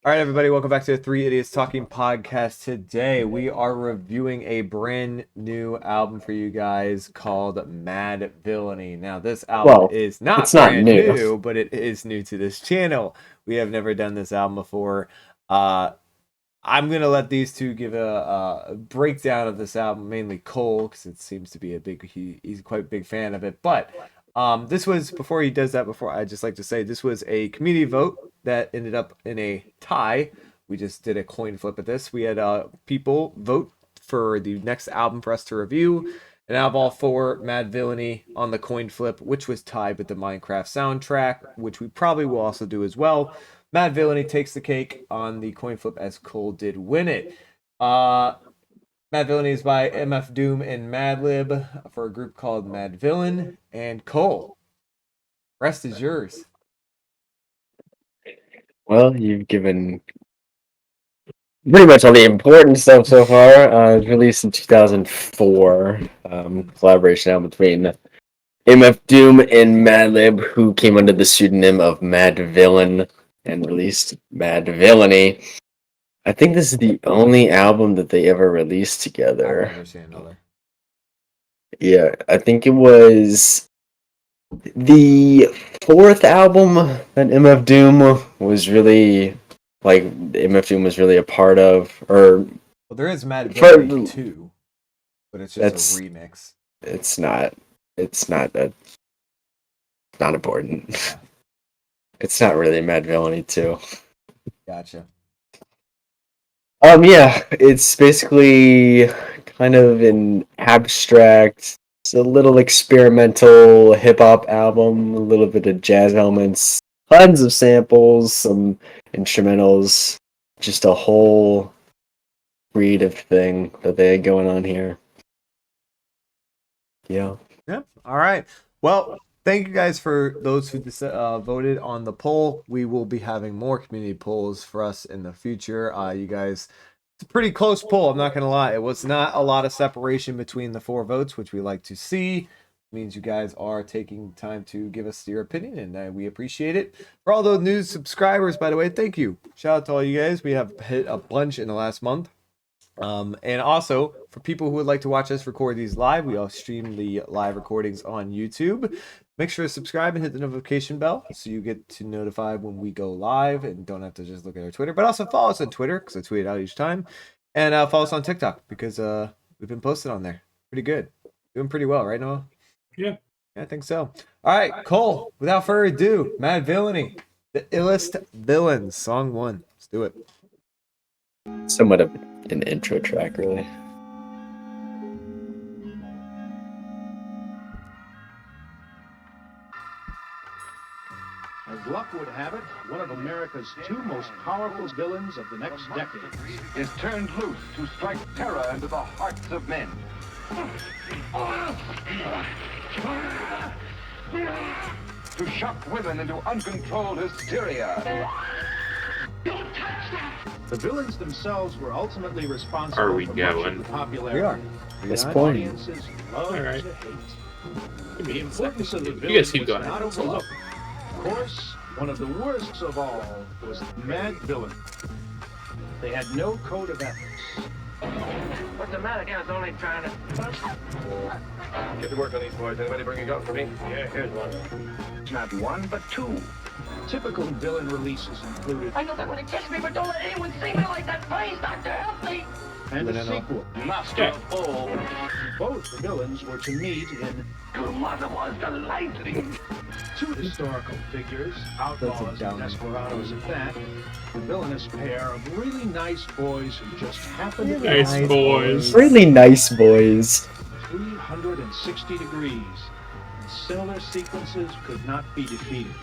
All right, everybody, welcome back to the Three Idiots Talking podcast. Today, we are reviewing a brand new album for you guys called Madvillainy. Now, this album Well, is not it's not brand new. new, but it is new to this channel. We have never done this album before. Uh, I'm gonna let these two give a breakdown of this album, mainly Cole, because it seems to be he's quite a big fan of it. But this was before he does that. Before I just like to say this was a community vote that ended up in a tie. We just did a coin flip at this. We had people vote for the next album for us to review. And out of all four, Madvillainy on the coin flip, which was tied with the Minecraft soundtrack, which we probably will also do as well. Madvillainy takes the cake on the coin flip as Cole did win it. Madvillainy is by MF Doom and Madlib for a group called Madvillain. And Cole, rest is yours. Well, you've given pretty much all the important stuff so far. It was released in 2004. Collaboration album between MF Doom and Madlib, who came under the pseudonym of Madvillain and released Madvillainy. I think this is the only album that they ever released I've together. never seen another. Yeah, I think it was the fourth album that MF Doom was really MF Doom was really a part of, or Well, there is for, Madvillainy 2, but it's just that's a remix. it's not not important. Yeah, It's not really Mad Villainy 2. gotcha. Yeah, it's basically kind of an abstract, it's a little experimental hip hop album, a little bit of jazz elements, tons of samples, some instrumentals, just a whole creative thing that they had going on here. Yeah. Yep. All right. Well, thank you guys for those who voted on the poll. We will be having more community polls for us in the future. You guys, it's a pretty close poll. I'm not going to lie. It was not a lot of separation between the four votes, which we like to see. It means you guys are taking time to give us your opinion, and we appreciate it. For all those new subscribers, by the way, thank you. Shout out to all you guys. We have hit a bunch in the last month. And also, for people who would like to watch us record these live, we all stream the live recordings on YouTube. Make sure to subscribe and hit the notification bell so you get to notified when we go live and don't have to just look at our Twitter. But also follow us on Twitter because I tweet it out each time. And follow us on TikTok because we've been posted on there. Pretty good. Doing pretty well, right, Noah? Yeah. I think so. All right, Cole, without further ado, Madvillainy, the illest villains, song 1. Let's do it. Somewhat of an intro track, really. As luck would have it, one of America's two most powerful villains of the next decade is turned loose to strike terror into the hearts of men. To shock women into uncontrolled hysteria. The villains themselves were ultimately responsible Are we for much of going? the We popularity. are. This not? point. Audiences love All right. to hate. Give me The a importance second. of the You guys villain keep was going. not overlooked. Of course, one of the worst of all was the Madvillain. They had no code of ethics. What's the matter? I was only trying to... Get to work on these boys. Anybody bring a gun for me? Yeah, here's one. Not one, but two. Typical villain releases included, I know that when it gets me, but don't let anyone see me like that. Please, Doctor, help me. and a Banana. sequel. Master of all. Both the villains were to meet in Your mother was the lightning. two historical figures, outlaws and downer. desperados at that. The villainous pair of really nice boys who just happened to be Nice Nice boys. Really nice boys. 360 degrees, and similar sequences could not be defeated.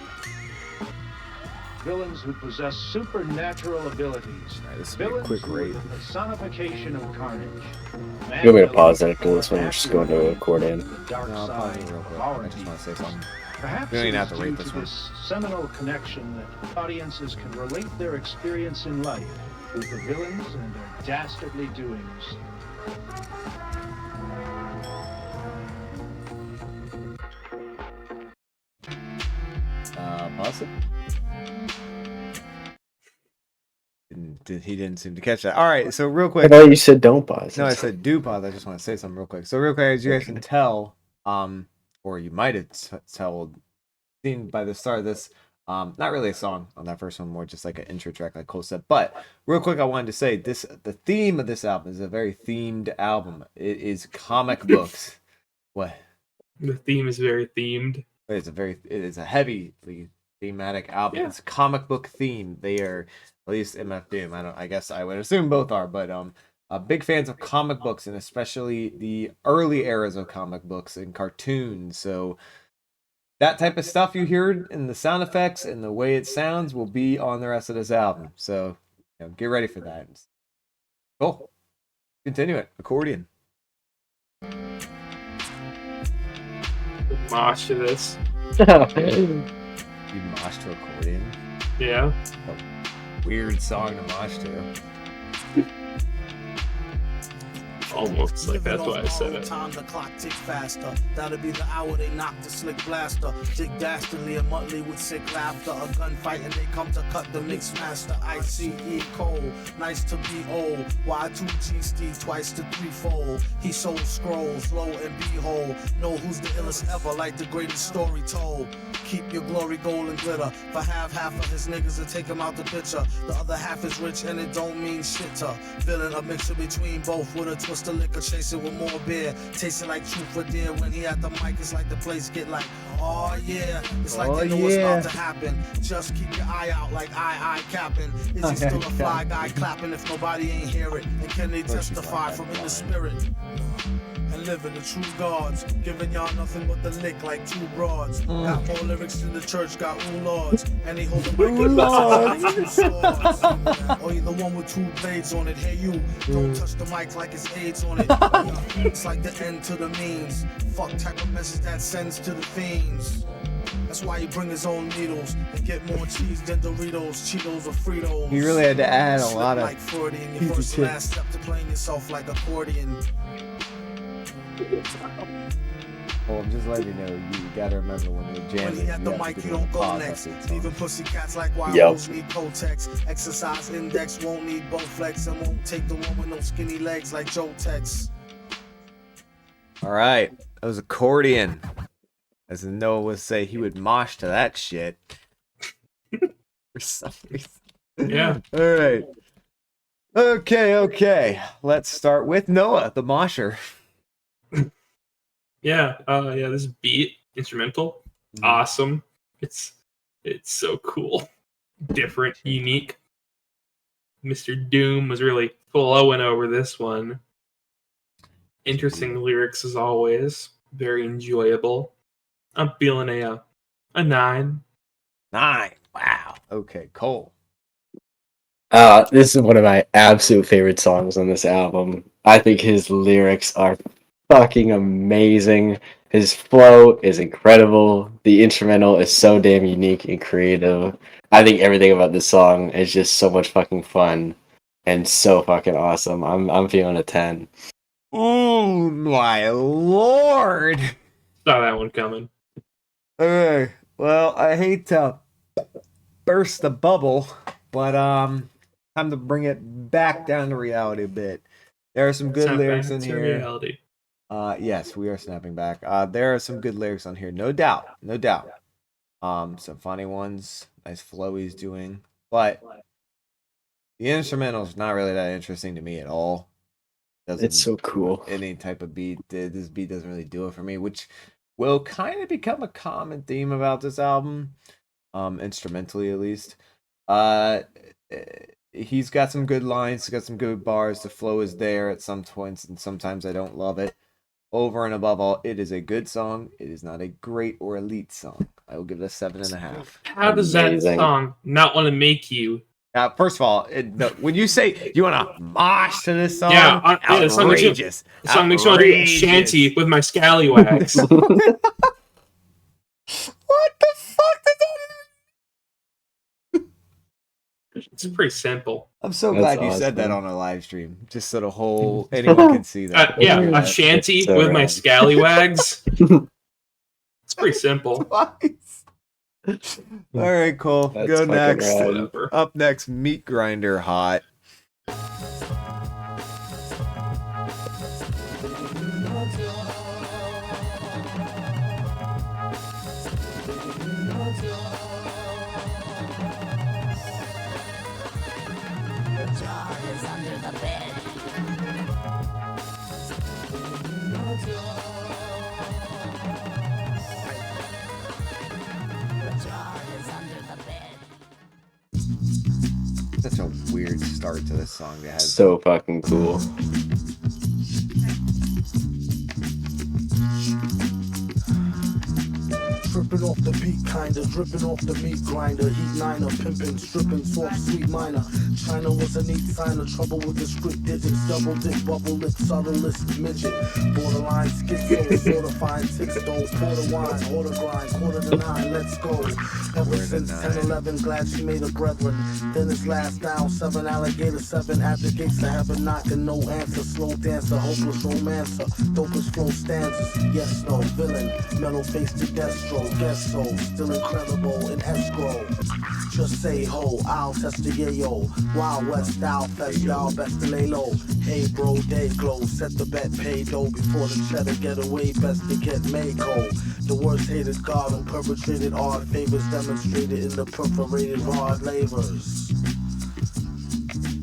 Villains who possess supernatural abilities. Alright, this will be a Villains quick who were rate. the personification of carnage. You want me to pause it after this one? We're just going to accordion. The dark No, I'll pause side it real of quick. our I just want to say something. Perhaps We don't it even is have to rate due this to one. this seminal connection that audiences can relate their experience in life with the villains and their dastardly doings. Pause it. He didn't seem to catch that. All right, so real I quick. thought you said don't pause. No, I said do pause. I just want to say something real quick. So real quick, as you guys can tell, or you might have seen by the start of this, not really a song on that first one, more just like an intro track, like Cole said. But real quick, I wanted to say the theme of this album is a very themed album. It is comic books. What? The theme is very themed. It is a heavily thematic album. Yeah. It's a comic book theme. They are, at least MF Doom. I guess I would assume both are, but big fans of comic books, and especially the early eras of comic books and cartoons. So that type of stuff you hear in the sound effects and the way it sounds will be on the rest of this album. So get ready for that. Cool. Continue it. Accordion. Mosh to this. You mosh to accordion. Yeah. Weird song to mosh to. Almost like that's why I said it. Time the clock tick faster. That'll be the hour they knock the slick blaster. Dick Dastardly and Muttley with sick laughter. A gunfight and they come to cut the mix master. ICE Cole, nice to be old. Y2G Steve twice to threefold. He sold scrolls, low and behold. Know who's the illest ever, like the greatest story told. Keep your glory gold and glitter. For half of his niggas and take him out the picture. The other half is rich and it don't mean shit to. Villain a mixture between both with a twist of liquor, chasing with more beer. Tasting like truth for dear. When he at the mic, it's like the place get like, oh yeah. It's like they know what's about to happen. Just keep your eye out like I capping. Is he still a fly guy clapping if nobody ain't hear it? And can they testify from in the spirit? And living the true gods, giving y'all nothing but the lick like two broads. Got more lyrics than the church, got ooh lords, and they hold the mic like two swords. Or you the one with two blades on it. Hey you, don't touch the mic like it's AIDS on it. It's like the end to the means. Fuck type of message that sends to the fiends. That's why he bring his own needles and get more cheese than Doritos, Cheetos, or Fritos. He really had to add a Slip lot of like Freudian, your first and last step to playing yourself like accordion. Well, I'm just letting you know, you gotta remember when they're jamming. When he at the mic, you don't go next. Even pussy cats like wild Yep. hoes need Kotex. Exercise index won't need Bowflex and won't take the one with no skinny legs like Joe Tex. All right, that was accordion. As Noah would say, he would mosh to that shit. For some reason. Yeah. All right. Okay. Let's start with Noah, the mosher. Yeah. This beat instrumental, awesome. It's so cool, different, unique. Mr. Doom was really flowing over this one. Interesting lyrics as always. Very enjoyable. I'm feeling a 9. 9. Wow. Okay, Cole. This is one of my absolute favorite songs on this album. I think his lyrics are fucking amazing. His flow is incredible. The instrumental is so damn unique and creative. I think everything about this song is just so much fucking fun and so fucking awesome. I'm feeling a 10. Oh my lord. Saw that one coming. Okay. Well, I hate to burst the bubble, but time to bring it back down to reality a bit. There are some good Snap lyrics back in to here. reality. Yes, we are snapping back. There are some good lyrics on here, no doubt. Some funny ones, nice flow he's doing, but the instrumental's not really that interesting to me at all. It's so cool. Any type of beat, this beat doesn't really do it for me, which will kind of become a common theme about this album, instrumentally at least. He's got some good lines, he's got some good bars. The flow is there at some points, and sometimes I don't love it. Over and above all, it is a good song. It is not a great or elite song. I will give it a 7.5. How does that Amazing. song not want to make you? First of all, when you say you want to mosh to this song, the song makes you- outrageous. The song makes me want to do a shanty with my scallywags. What the fuck does that? It's pretty simple. I'm so That's glad you said that awesome. on a live stream, just so the whole anyone can see that. A shanty So with my rad. scallywags. It's pretty simple. Twice. All right, Cole. That's Go fucking next. rad. Whatever. Up next, Meat Grinder Hot. Such a weird start to this song. It has So fucking cool. Dripping off the beat, kinda dripping off the meat grinder. Heat niner, pimping, stripping, soft, sweet minor. China was a neat sign of trouble with the script digits. Double dip, bubble lip, subtlest midget. Borderline schizo, sorta fine, six though. Quarter wine, order grind, quarter to nine, let's go. Ever since 10-11, glad she made a brethren. Then it's last down, 7 alligator, 7 at the gates of heaven, knocking, no answer. Slow dancer, hopeless romancer, dopest flow stanzas. Yes, no, villain, mellow face to destro. Guess so, still incredible in escrow. Just say ho, I'll test the yayo. Wild West style fest, y'all best to lay low. Hey bro, day glow, set the bet, pay dough. Before the cheddar get away, best to get Mako. The worst hated god and perpetrated odd favors demonstrated in the perforated rod labors.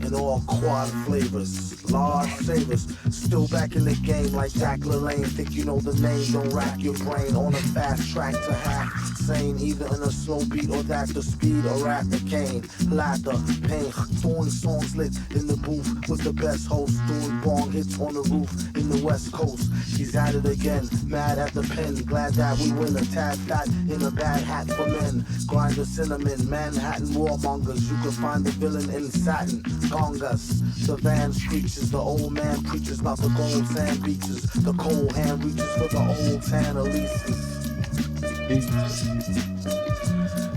In all quad flavors, large savers, still back in the game like Jack LaLanne. Think you know the name, don't rack your brain on a fast track to half sane, either in a slow beat or that's the speed or rap the cane. Laughter, pain, throwing songs lit in the booth with the best host, doing bong hits on the roof in the West Coast. He's at it again, mad at the pen, glad that we win a tad fat in a bad hat for men. Grind the cinnamon, Manhattan warmongers, you can find the villain in satin. Gongas, the van screeches, the old man preaches about the gold sand beaches. The cold hand reaches for the old tan Elises.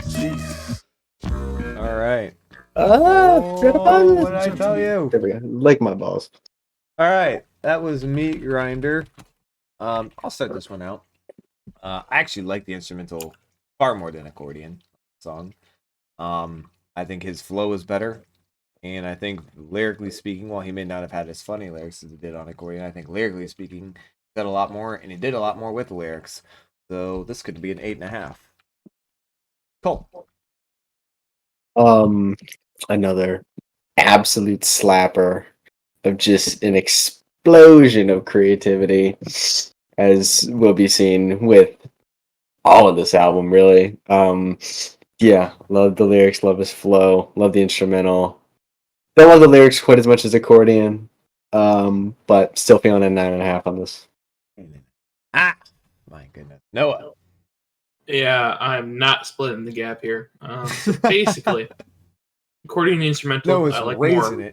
Jeez. all right. Forgot about Oh, it. what did I tell you? There we go. Like my balls. All right, that was Meat Grinder. I'll start this one out. I actually like the instrumental far more than accordion song. I think his flow is better, and I think lyrically speaking, while he may not have had as funny lyrics as he did on accordion, I think lyrically speaking, he said a lot more, and he did a lot more with the lyrics. So this could be an 8.5. Cool. Another absolute slapper of just an explosion of creativity, as will be seen with all of this album, really. Yeah, love the lyrics, love his flow, love the instrumental. Don't love the lyrics quite as much as accordion, but still feeling a 9.5 on this. Ah, my goodness. Noah. Yeah, I'm not splitting the gap here. So basically, accordion instrumental, Noah's I like raising more.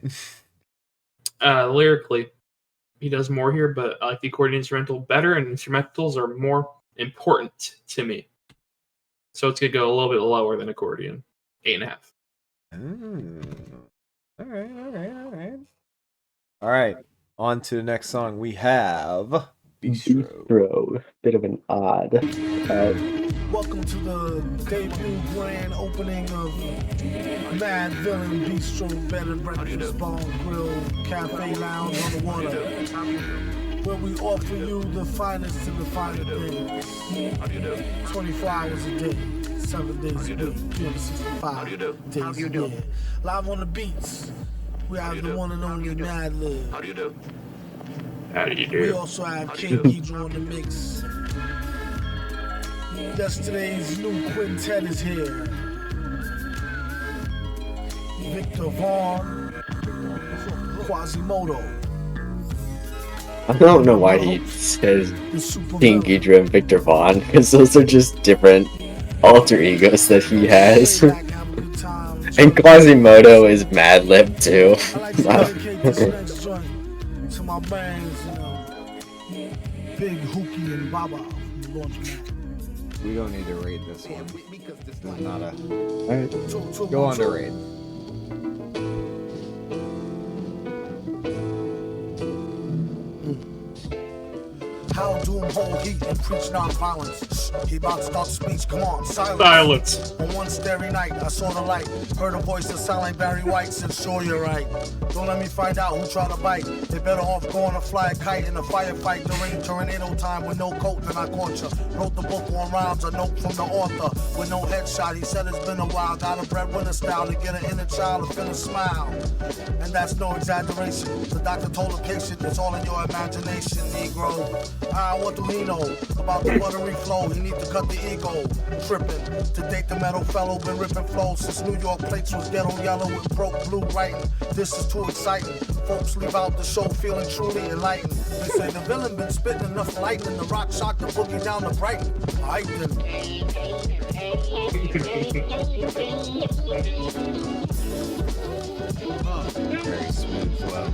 it. Lyrically, he does more here, but I like the accordion instrumental better, and instrumentals are more important to me. So it's gonna go a little bit lower than accordion, 8.5. All right. All right. On to the next song. We have Bistro. Bro, bit of an odd. Welcome to the debut grand opening of Madvillain Bistro, Bed and Breakfast, Bar and Grill, Cafe Lounge on the water, where we offer you the finest of the finer things. 24 hours a day, 7 days a week, 365 days a year. Live on the beats, we have the one and only Madlib. How do you We do? also have King Pedro on the mix. Yesterday's new quintet is here. Victor Vaughn, Quasimodo, I don't know why he says the super King Ghidra and Victor Vaughn, because those are just different alter egos that he has. And Quasimodo is Madlib too. I like to dedicate this next joint to my bands, Big Hookie and Baba from the Laundromat. We don't need to rate this one. This is not a. Alright. Go on to rate. How doom hold heat and preach non-violence. He about to start speech, come on, silence. Silence. On one starry night, I saw the light. Heard a voice that sound like Barry White. Said, sure you're right. Don't let me find out who tried to bite. They better off going to fly a kite in a firefight during tornado time with no coat than I caught you. Wrote the book on rhymes, a note from the author. With no headshot, he said it's been a while. Got a breadwinner style to get an inner child to feel a smile. And that's no exaggeration. The doctor told the patient it's all in your imagination, Negro. What do he know about the buttery flow? He need to cut the ego. Tripping to date the metal fellow, been ripping flows since New York plates was ghetto yellow with broke blue writing. This is too exciting. Folks leave out the show feeling truly enlightened. They say the villain been spitting enough lightning. The rock shot the boogie down to Brighton. I didn't. Very smooth flow.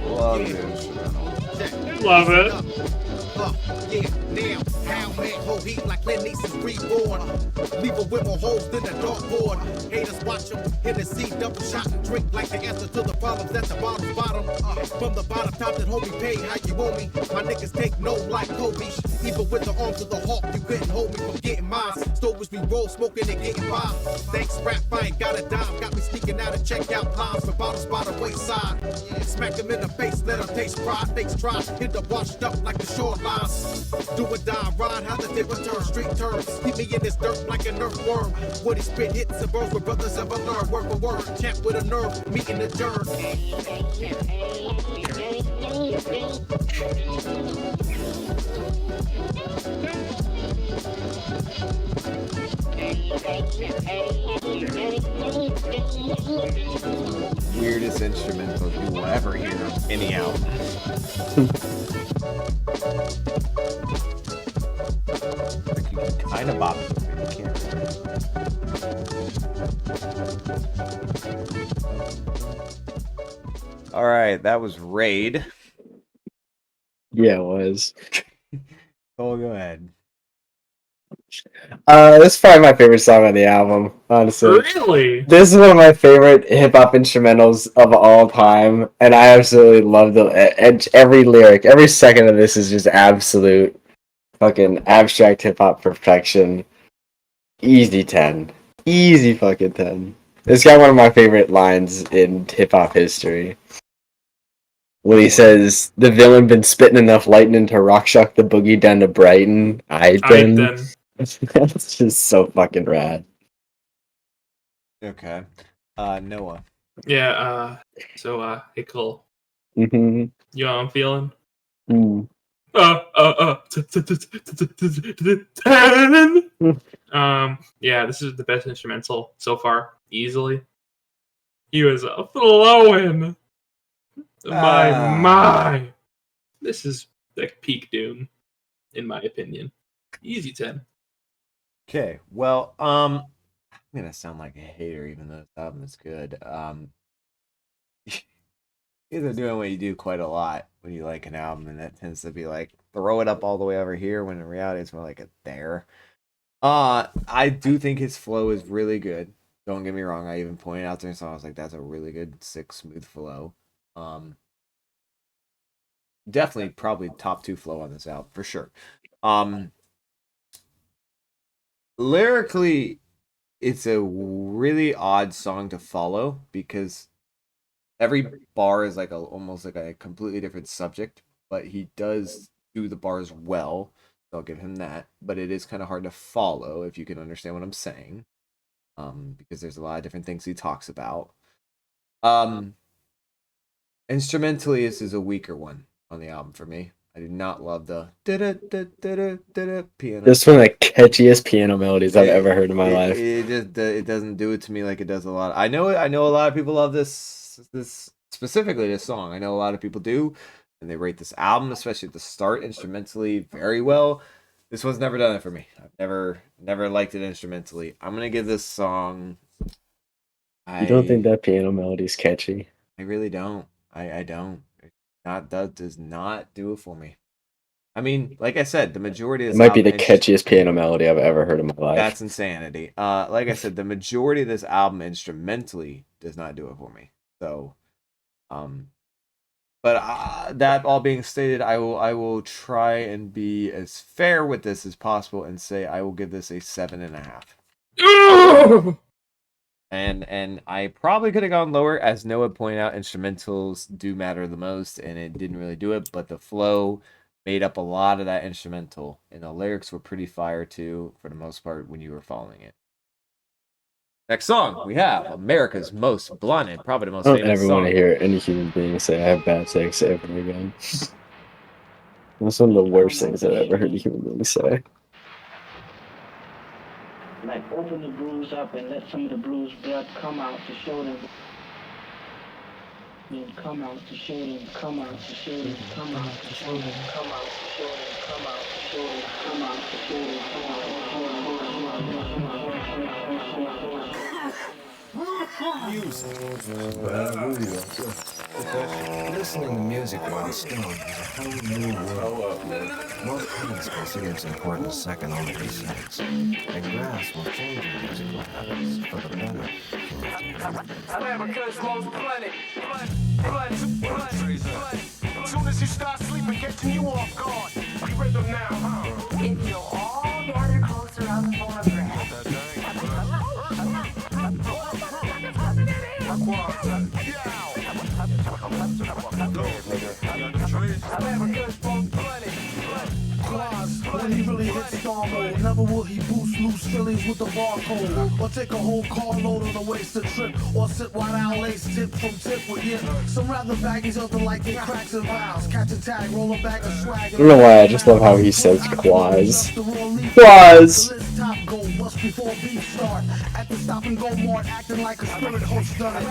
Love the instrumental. Love it. Yeah, now, how man hold heat like Clint East's reborn. Leave a with more holes than a dartboard. Haters watch them, hit the seat, double shot and drink like the answer to the problems at the bottom's bottom. From the bottom top that homie pay how you owe me. My niggas take no like Kobe. Even with the arms of the hawk, you couldn't hold me from getting mine. Stories we roll, smoking and getting by. Thanks, rap, I ain't got a dime. Got me sneaking out and check out lines for bottles by the wayside. Smack them in the face, let them taste pride. Fakes try, hit the washed up like the shorelines. Do or die, ride how the table turn, street turns. Keep me in this dirt like an earthworm. Woody spit hits and burns with brothers ever learn. Word for word, champ with a nerve, meeting the germ. Weirdest instrumentals you will ever hear on any album. Kind of bop it, but you can't. All right, that was Raid. Yeah, it was. Oh, go ahead. This is probably my favorite song on the album, honestly. Really? This is one of my favorite hip-hop instrumentals of all time, and I absolutely love every lyric. Every second of this is just absolute fucking abstract hip-hop perfection. Easy 10. Easy fucking 10. It's got one of my favorite lines in hip-hop history. When he says, the villain been spitting enough lightning to rock shock the boogie down to Brighton. Then. That's just so fucking rad. Okay. Noah. Yeah, hey Cole. Mm-hmm. You know how I'm feeling? Mm. 10. Yeah, this is the best instrumental so far, easily. He was flowing. My. This is like peak Doom, in my opinion. Easy 10. Okay, well, I'm gonna sound like a hater, even though this album is good. You guys are doing what you do quite a lot when you like an album, and that tends to be like throw it up all the way over here, when in reality it's more like a there. I do think his flow is really good. Don't get me wrong. I even pointed out there, so I was like, that's a really good, sick, smooth flow. Definitely, probably top 2 flow on this album for sure. Lyrically, it's a really odd song to follow because every bar is like almost like a completely different subject, but he does do the bars well. So I'll give him that. But it is kind of hard to follow if you can understand what I'm saying, because there's a lot of different things he talks about. Instrumentally, this is a weaker one on the album for me. I do not love the piano. This is one of the catchiest piano melodies I've ever heard in my life. It doesn't do it to me like it does a lot. I know a lot of people love this specifically this song. I know a lot of people do, and they rate this album, especially at the start, instrumentally very well. This one's never done it for me. I've never liked it instrumentally. I'm gonna give this song. You don't think that piano melody's catchy? I really don't. I don't. That does not do it for me. I mean, like I said, the majority of this It might be the album catchiest piano melody I've ever heard in my life. That's insanity. Like I said, the majority of this album instrumentally does not do it for me. So, but that all being stated, I will try and be as fair with this as possible and say I will give this a 7.5. And I probably could have gone lower, as Noah pointed out. Instrumentals do matter the most, and it didn't really do it. But the flow made up a lot of that instrumental, and the lyrics were pretty fire too, for the most part, when you were following it. Next song we have America's Most Blunted, probably the most I don't famous ever song. want to hear any human being say I have bad sex ever again. That's one of the worst things I've ever heard a human being say. Like, open the bruise up and let some of the bruised blood come out to show them. And come out to show them, come out to show them, come out to show them, come out to show them, come out to show them, come out to show them, come out to show them. Music. Listening to music while stoned is a whole new world. Most kids consider its importance second only to sex. And grass will change your musical habits for the better. America's most blunted. As soon as you start sleeping, catching you off guard. We rhythm now, huh? If you'll all gather close around the phonograph. When he really hits star mode, never will he boost loose feelings with the barcode, or take a whole carload on a wasted trip, or sit wide out lace tip from tip with you. Some rather baggies, other like they cracks and vows. Catch a tag, roll a bag of swag. I don't know why, I just love how he says quaz. Quaz! Top go bust before beat start. At the stop and go mart, acting like a spirit host done it.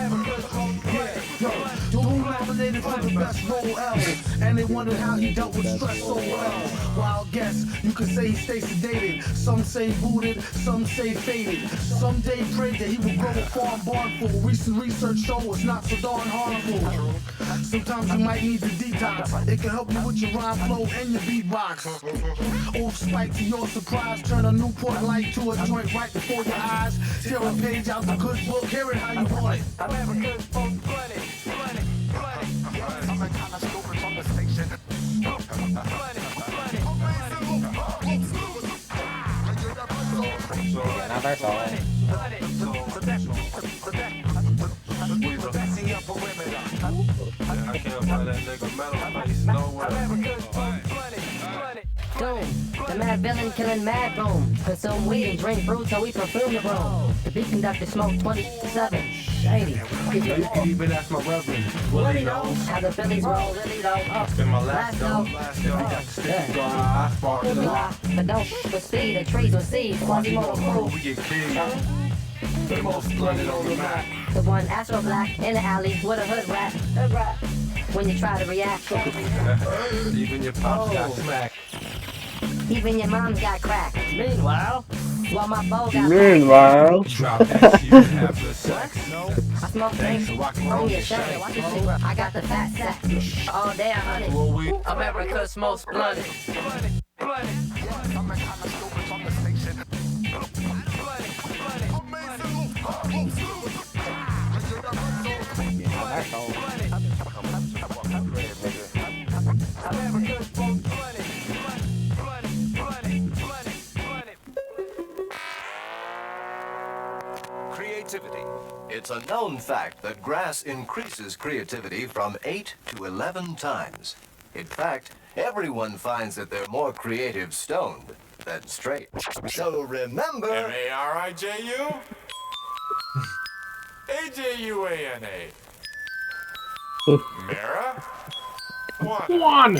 Yeah, yo, dude nominated for the best role ever, and they wondered how he dealt with stress so well. Wild guess, you could say he stays sedated. Some say booted, some say faded. Some day prayed that he would grow a farm barn full. Recent research show it's not so darn harmful. Sometimes you might need the detox. It can help you with your rhyme flow and your beatbox. Old spike to your surprise, turn a Newport light to a joint right before your eyes. Tear a page out the good book, hear it how you want it. America's most blunted. I'm a kind of stupid from the station. Another song. Doom, the Madvillain killing mad boom. Consume weed and drink brew till we perfume the room. The beat conductor smoke 27. Shady. You can even ask my reverend. Will he know? How the Phillies roll, really though. Spin my last dough. I got the stick to go. I spark the lock. But don't with speed, the trees with seeds. Quasimodo crew. We get king. The most blunted on the map. The one Astro Black in the alley with a hood rat. When you try to react, Even your pops got smacked. even your mom's got cracked. Meanwhile, while my bow got Meanwhile, Drop that shit after sex. I smoke drinks on your shirt. I got the fat sack. All day I hunt it. America's most blunted. I'm a kind of stupid from the station. Creativity. It's a known fact that grass increases creativity from 8 to 11 times. In fact, everyone finds that they're more creative stoned than straight. So remember... M-A-R-I-J-U? A-J-U-A-N-A. One.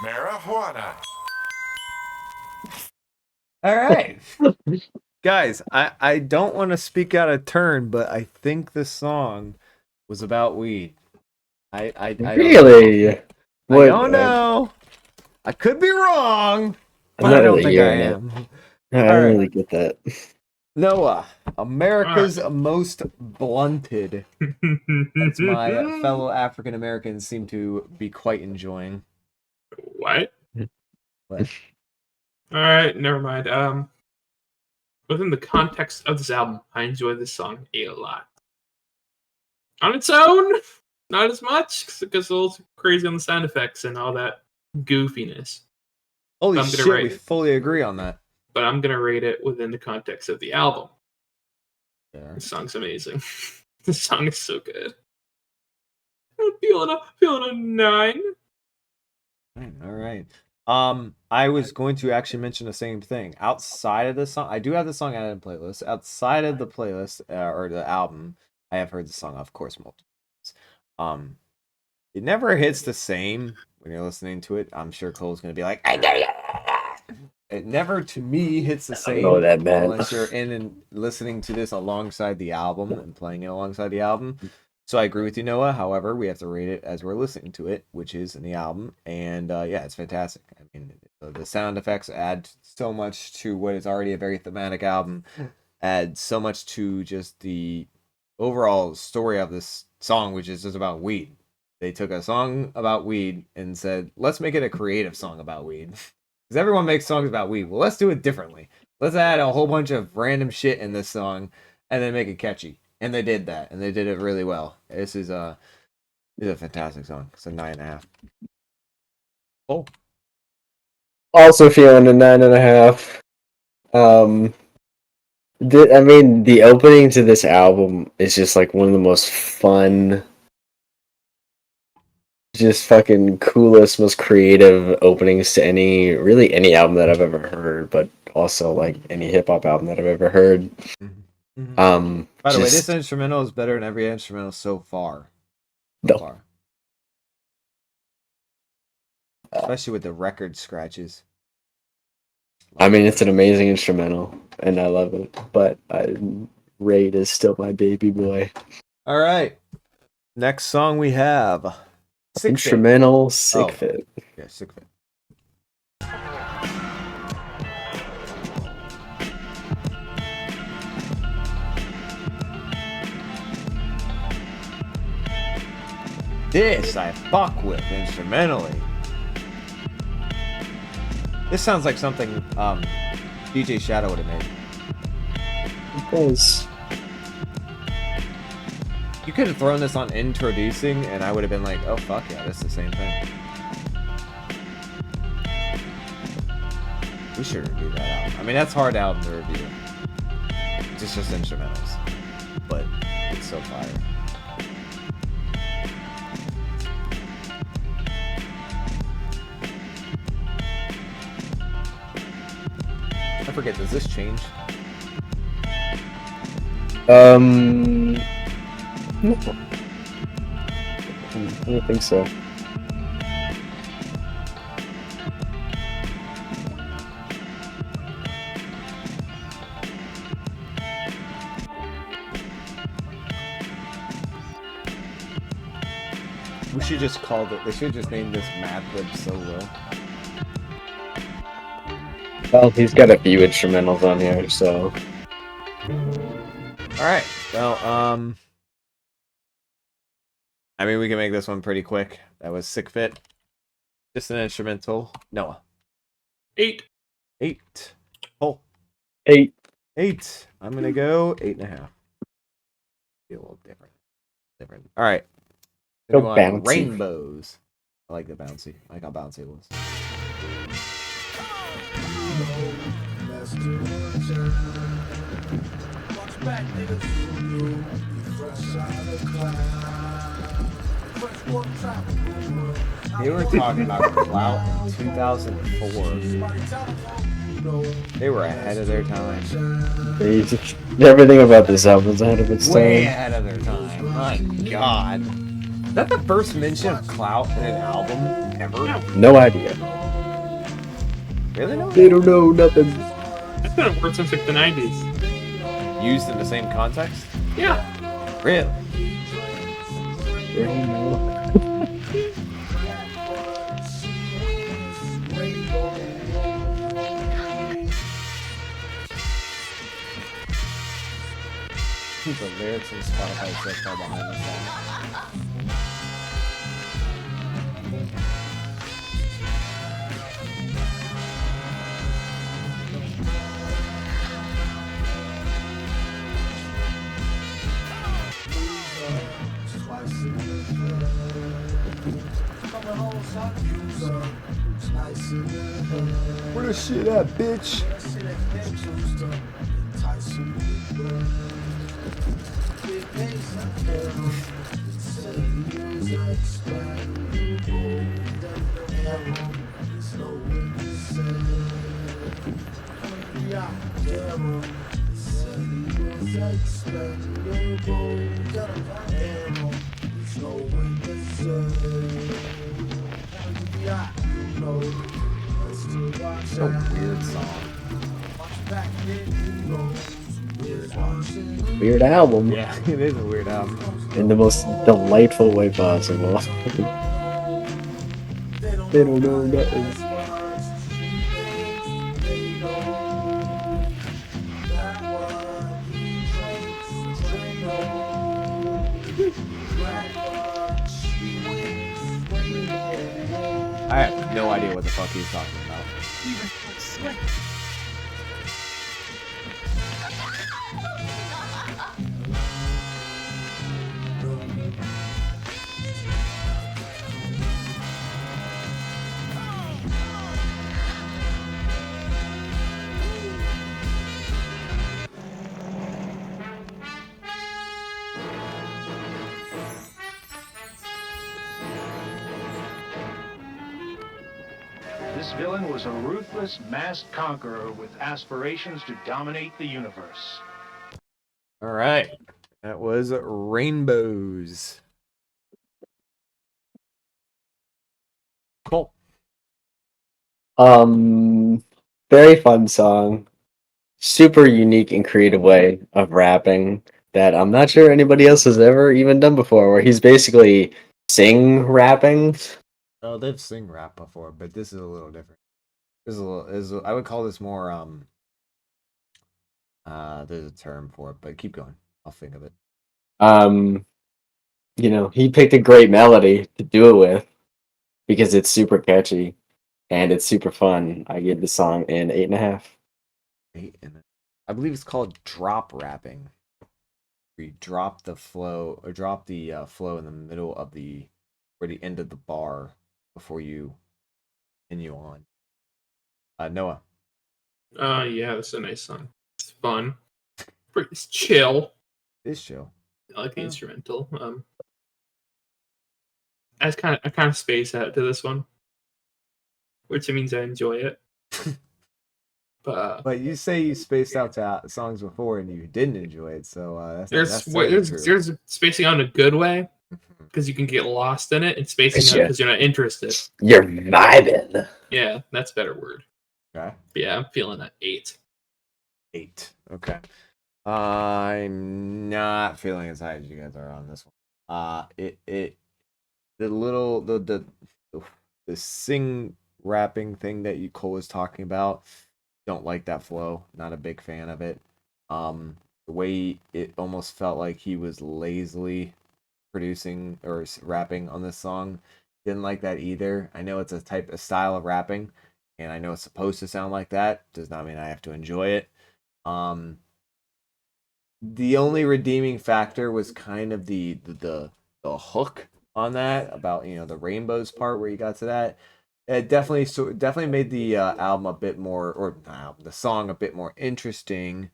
Marijuana. All right. Guys, I don't want to speak out of turn, but I think this song was about weed. I really? I don't know. I could be wrong, but I don't think I am. I don't really get that. Noah, America's Most Blunted. That's my fellow African Americans seem to be quite enjoying. What? What? All right, never mind. Within the context of this album, I enjoy this song a lot. On its own, not as much because it's a little crazy on the sound effects and all that goofiness. Holy I'm gonna shit, rate we it. fully agree on that. But I'm gonna rate it within the context of the album. Yeah. This song's amazing. This song is so good. I'm feeling a 9. All right. I was going to actually mention the same thing. Outside of the song, I do have the song added in playlist. Outside of the playlist or the album, I have heard the song, of course, multiple times. It never hits the same when you're listening to it. I'm sure Cole's gonna be like, it never to me hits the same know that, man. unless you're in and listening to this alongside the album and playing it alongside the album. So I agree with you, Noah. However, we have to rate it as we're listening to it, which is in the album. And yeah, it's fantastic. I mean, the sound effects add so much to what is already a very thematic album, add so much to just the overall story of this song, which is just about weed. They took a song about weed and said, let's make it a creative song about weed. Because everyone makes songs about weed. Well, let's do it differently. Let's add a whole bunch of random shit in this song and then make it catchy. And they did that, and they did it really well. This is a fantastic song. It's a 9.5. Oh, Also feeling a 9.5. I mean, the opening to this album is just like one of the most fun, just fucking coolest, most creative openings to any album that I've ever heard, but also like any hip hop album that I've ever heard. Mm-hmm. By the way, this instrumental is better than every instrumental so far. Especially with the record scratches. I mean, it's an amazing instrumental, and I love it. But Raid is still my baby boy. All right. Next song we have Instrumental Sick Fit. Yeah, Sick Fit. This I fuck with instrumentally. This sounds like something DJ Shadow would have made. It does. You could have thrown this on introducing, and I would have been like, "Oh fuck yeah, that's the same thing." We should review that album. I mean, that's hard album to review. It's just instrumentals, but it's so fire. I forget, does this change? No. I don't think so. We should just call it. They should just name this Madlib Solo. Well, he's got a few instrumentals on here, so. All right. Well, I mean, we can make this one pretty quick. That was Sick Fit. Just an instrumental. Noah. 8. 8. Oh. 8. 8. I'm gonna go 8.5. Be a little different. All right. Go Go on bouncy. Rainbows. I like the bouncy. I like how bouncy it was. They were talking about Clout in 2004. They were ahead of their time. Everything about this album is ahead of its Way time. ahead of their time. My God. Is that the first mention of Clout in an album ever? No idea. Really? No? They don't know nothing. That's been a word since like the 90s. Used in the same context? Yeah. Really? The lyrics in Spotify so far behind the song. Where the shit at, bitch? So weird song. Weird album. Yeah, it is a weird album. In the most delightful way possible. They don't know nothing. I have no idea what the fuck he's talking about. This villain was a ruthless masked conqueror with aspirations to dominate the universe. All right, that was Rainbows. Cool. Very fun song. Super unique and creative way of rapping that I'm not sure anybody else has ever even done before, where he's basically sing rapping. Oh, they've sing rap before, but this is a little different. This is a little. I would call this more. There's a term for it, but keep going. I'll think of it. He picked a great melody to do it with because it's super catchy and it's super fun. I give the song an 8.5. 8 and I believe it's called drop rapping. Where you drop the flow or drop the flow in the middle of the or the end of the bar before you continue on. Noah. Yeah, this is a nice song. It's fun. It's chill. It's chill. I like the instrumental. I kind of space out to this one, which means I enjoy it. But you say you spaced out to songs before and you didn't enjoy it, so that's there's spacing out in a good way because you can get lost in it, and spacing out because you're not interested. You're vibing. Yeah, that's a better word. Okay. But yeah, I'm feeling that 8. 8. Okay. I'm not feeling as high as you guys are on this one. The sing rapping thing that Cole was talking about. Don't like that flow. Not a big fan of it. The way it almost felt like he was lazily producing or rapping on this song. Didn't like that either. I know it's a style of rapping, and I know it's supposed to sound like that. Does not mean I have to enjoy it. The only redeeming factor was kind of the hook on that about the rainbows part where you got to that. It definitely made the album a bit more, or the song a bit more interesting.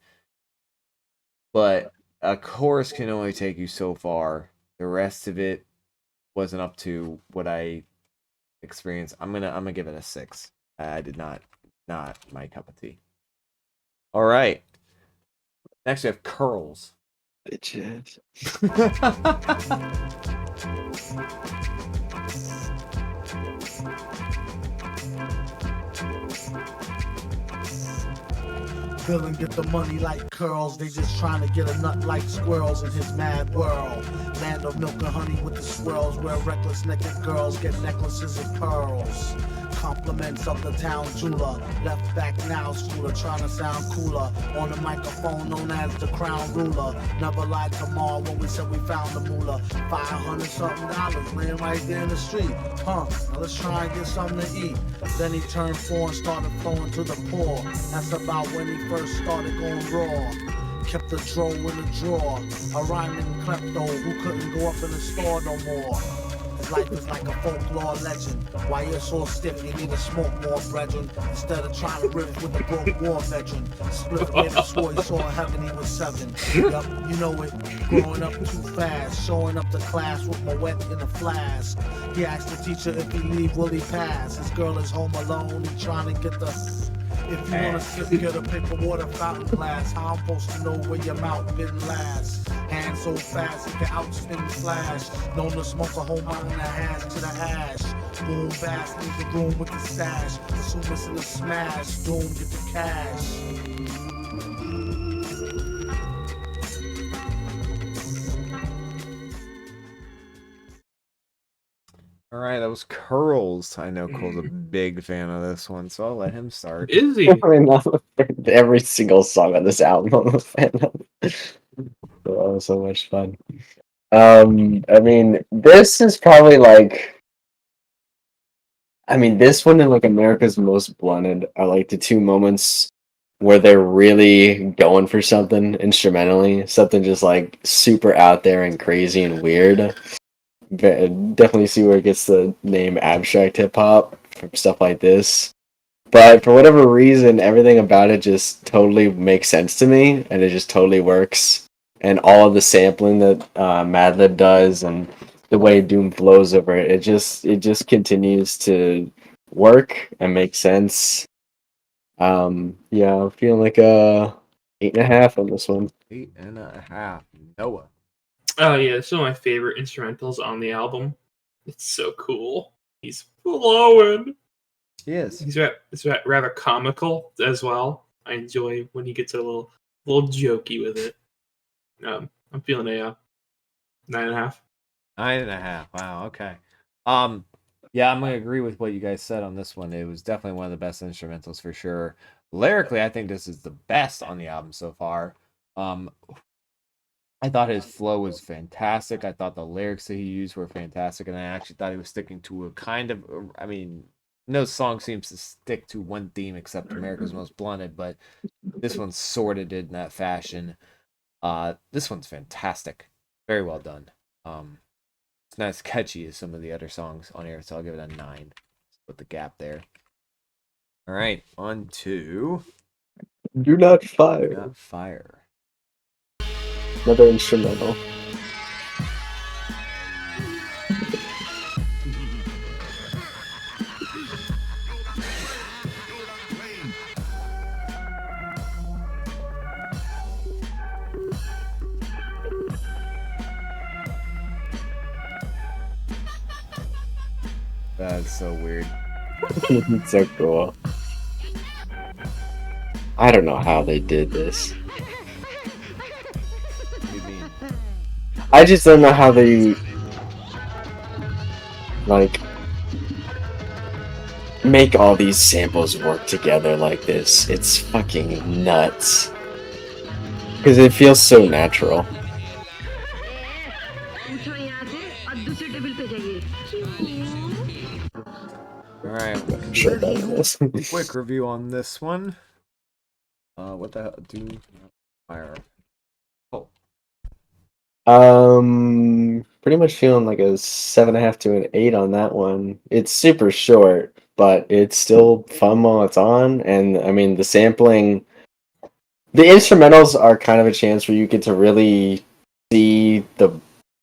But a chorus can only take you so far. The rest of it wasn't up to what I experienced. I'm gonna give it a 6. I did not my cup of tea. All right. Next we have Curls. Bitches. Villain get the money like curls. They just trying to get a nut like squirrels in his mad world. Land of milk and honey with the swirls, where reckless naked girls get necklaces of pearls. Compliments of the town jeweler, left back now schooler, trying to sound cooler. On the microphone known as the crown ruler. Never lied to Ma when we said we found the moolah. $500-something laying right there in the street. Now let's try and get something to eat. Then he turned 4 and started flowing to the poor. That's about when he first started going raw. Kept the dro in the drawer. A rhyming klepto who couldn't go up in the store no more. Life is like a folklore legend. Why you're so stiff, you need to smoke more, brethren. Instead of trying to riff with a broke war veteran. Split made a swore he saw heaven, he was 7. Yup, you know it. Growing up too fast, showing up to class with my wet in a flask. He asked the teacher if he leave, will he pass? His girl is home alone, he trying to get the... If you wanna sip, get a paper water fountain glass. How I'm supposed to know where your mouth been last? Hand so fast, it can outspin the flash. Known to smoke a whole mountain of hash to the ash. Boom, bass, leave the room with the stash. Assume it's in the smash, doom, get the cash. All right, that was Curls. I know Cole's a big fan of this one, so I'll let him start. Is he? I mean, every single song on this album I'm a fan of. Oh, so much fun. I mean, this is probably like, I mean, this one and like America's Most Blunted are like the two moments where they're really going for something instrumentally, something just like super out there and crazy and weird. Definitely see where it gets the name abstract hip hop from stuff like this. But for whatever reason, everything about it just totally makes sense to me, and it just totally works. And all of the sampling that Madlib does, and the way Doom flows over it, it just continues to work and make sense. Yeah, I'm feeling like a 8.5 on this one. 8.5. Noah. Oh yeah, it's one of my favorite instrumentals on the album. It's so cool. He's flowing. Yes. It's rather comical as well. I enjoy when he gets a little jokey with it. I'm feeling a 9.5. 9.5. Wow. Okay. Yeah, I'm gonna agree with what you guys said on this one. It was definitely one of the best instrumentals for sure. Lyrically, I think this is the best on the album so far. I thought his flow was fantastic. I thought the lyrics that he used were fantastic, and I actually thought he was sticking to a kind of, I mean, no song seems to stick to one theme except America's Most Blunted, but this one sort of did in that fashion. This one's fantastic. Very well done. It's not as catchy as some of the other songs on here, so I'll give it a 9. Put the gap there. All right, on to Do Not Fire. Not Fire. Another instrumental. That's so weird. It's so cool. I don't know how they did this. What do you mean? I just don't know how they like make all these samples work together like this. It's fucking nuts. Because it feels so natural. Alright, Sure about this. quick review on this one. What the hell? Do Not Fire. Oh, Pretty much feeling like a 7.5 to an 8 on that one. It's super short, but it's still fun while it's on. And I mean, the sampling, the instrumentals are kind of a chance where you get to really see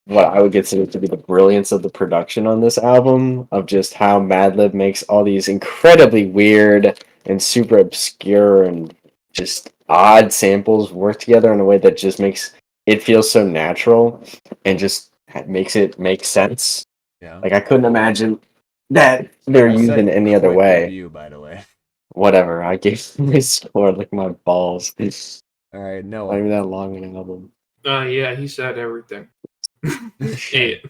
what I would consider to be the brilliance of the production on this album, of just how Madlib makes all these incredibly weird and super obscure and just odd samples work together in a way that just makes it feel so natural and just makes it make sense. yeah. Like, I couldn't imagine that they're I said using it any other quick way. review, by the way. Whatever, I gave my score like my balls. Alright, Not even Noah. that long an album. Yeah, he said everything. 8.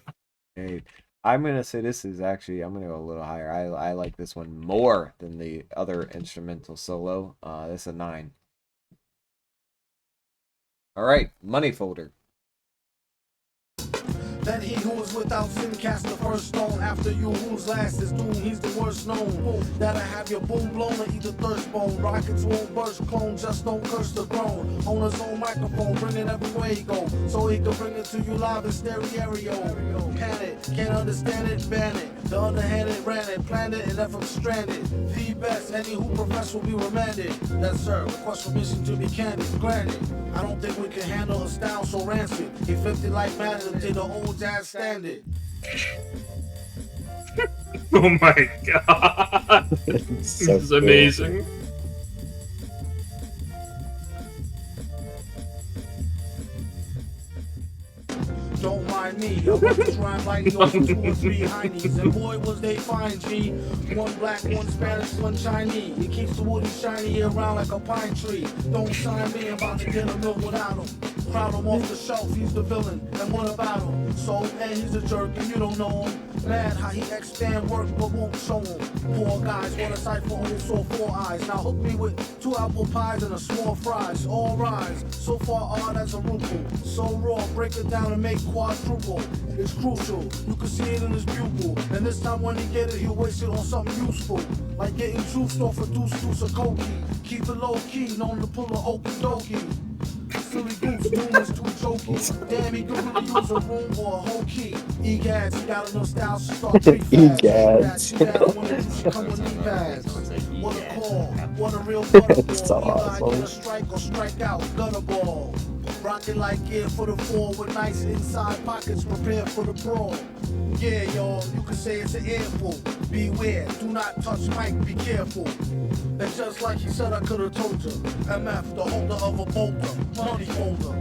8. I'm gonna say this is actually, I'm gonna go a little higher. I like this one more than the other instrumental solo. This is a 9. Alright, Money Folder. Then he who is without sin cast the first stone. After you whose last is doomed, he's the worst known. That'll have your boom blown or eat the thirst bone. Rockets won't burst, clone, just don't curse the grown. On his own microphone, bring it everywhere he go. So he can bring it to you live in stereo. Panic, can't understand it, ban it. The underhanded ran it, planned it, and left him stranded. The best, any who profess will be remanded. Yes sir, request permission to be candid, granted. I don't think we can handle a style so rancid. He 50 like Madden did the old jazz standard. Oh my god. This So is cool. amazing. Don't mind me, I want to rhyme like those 2 or 3 heinies. And boy was they fine, G. One black, one Spanish, one Chinese. It keeps the woody shiny around like a pine tree. Don't sign me, I'm about to get a mill without him. Crowd him off the shelf, he's the villain. And what about him? So, and he's a jerk and you don't know him. Mad how he expand work but won't show him. Poor guys want a sight for old so 4 eyes. Now hook me with 2 apple pies and a small fries. All rise, so far odd as a ruple. So raw, break it down and make quadruple. It's crucial, you can see it in his pupil. And this time when he get it, he'll waste it on something useful. Like getting juiced off a deuce of coke. Keep it low key, known to pull a okey dokey. Silly goose, doom is too jokey. Damn, he could really use a room or a whole key. Egads, he got enough style to start 3 fads. Egads. Come with knee pads. What a call, what a real butterball. So awesome. Either get a strike or strike out, gutter ball. Rockin' like gear for the 4 with nice inside pockets prepared for the brawl. Yeah, y'all, you can say it's an airful. Beware, do not touch mic, be careful. And just like he said, I could've told you. MF, the holder of a boulder, money folder.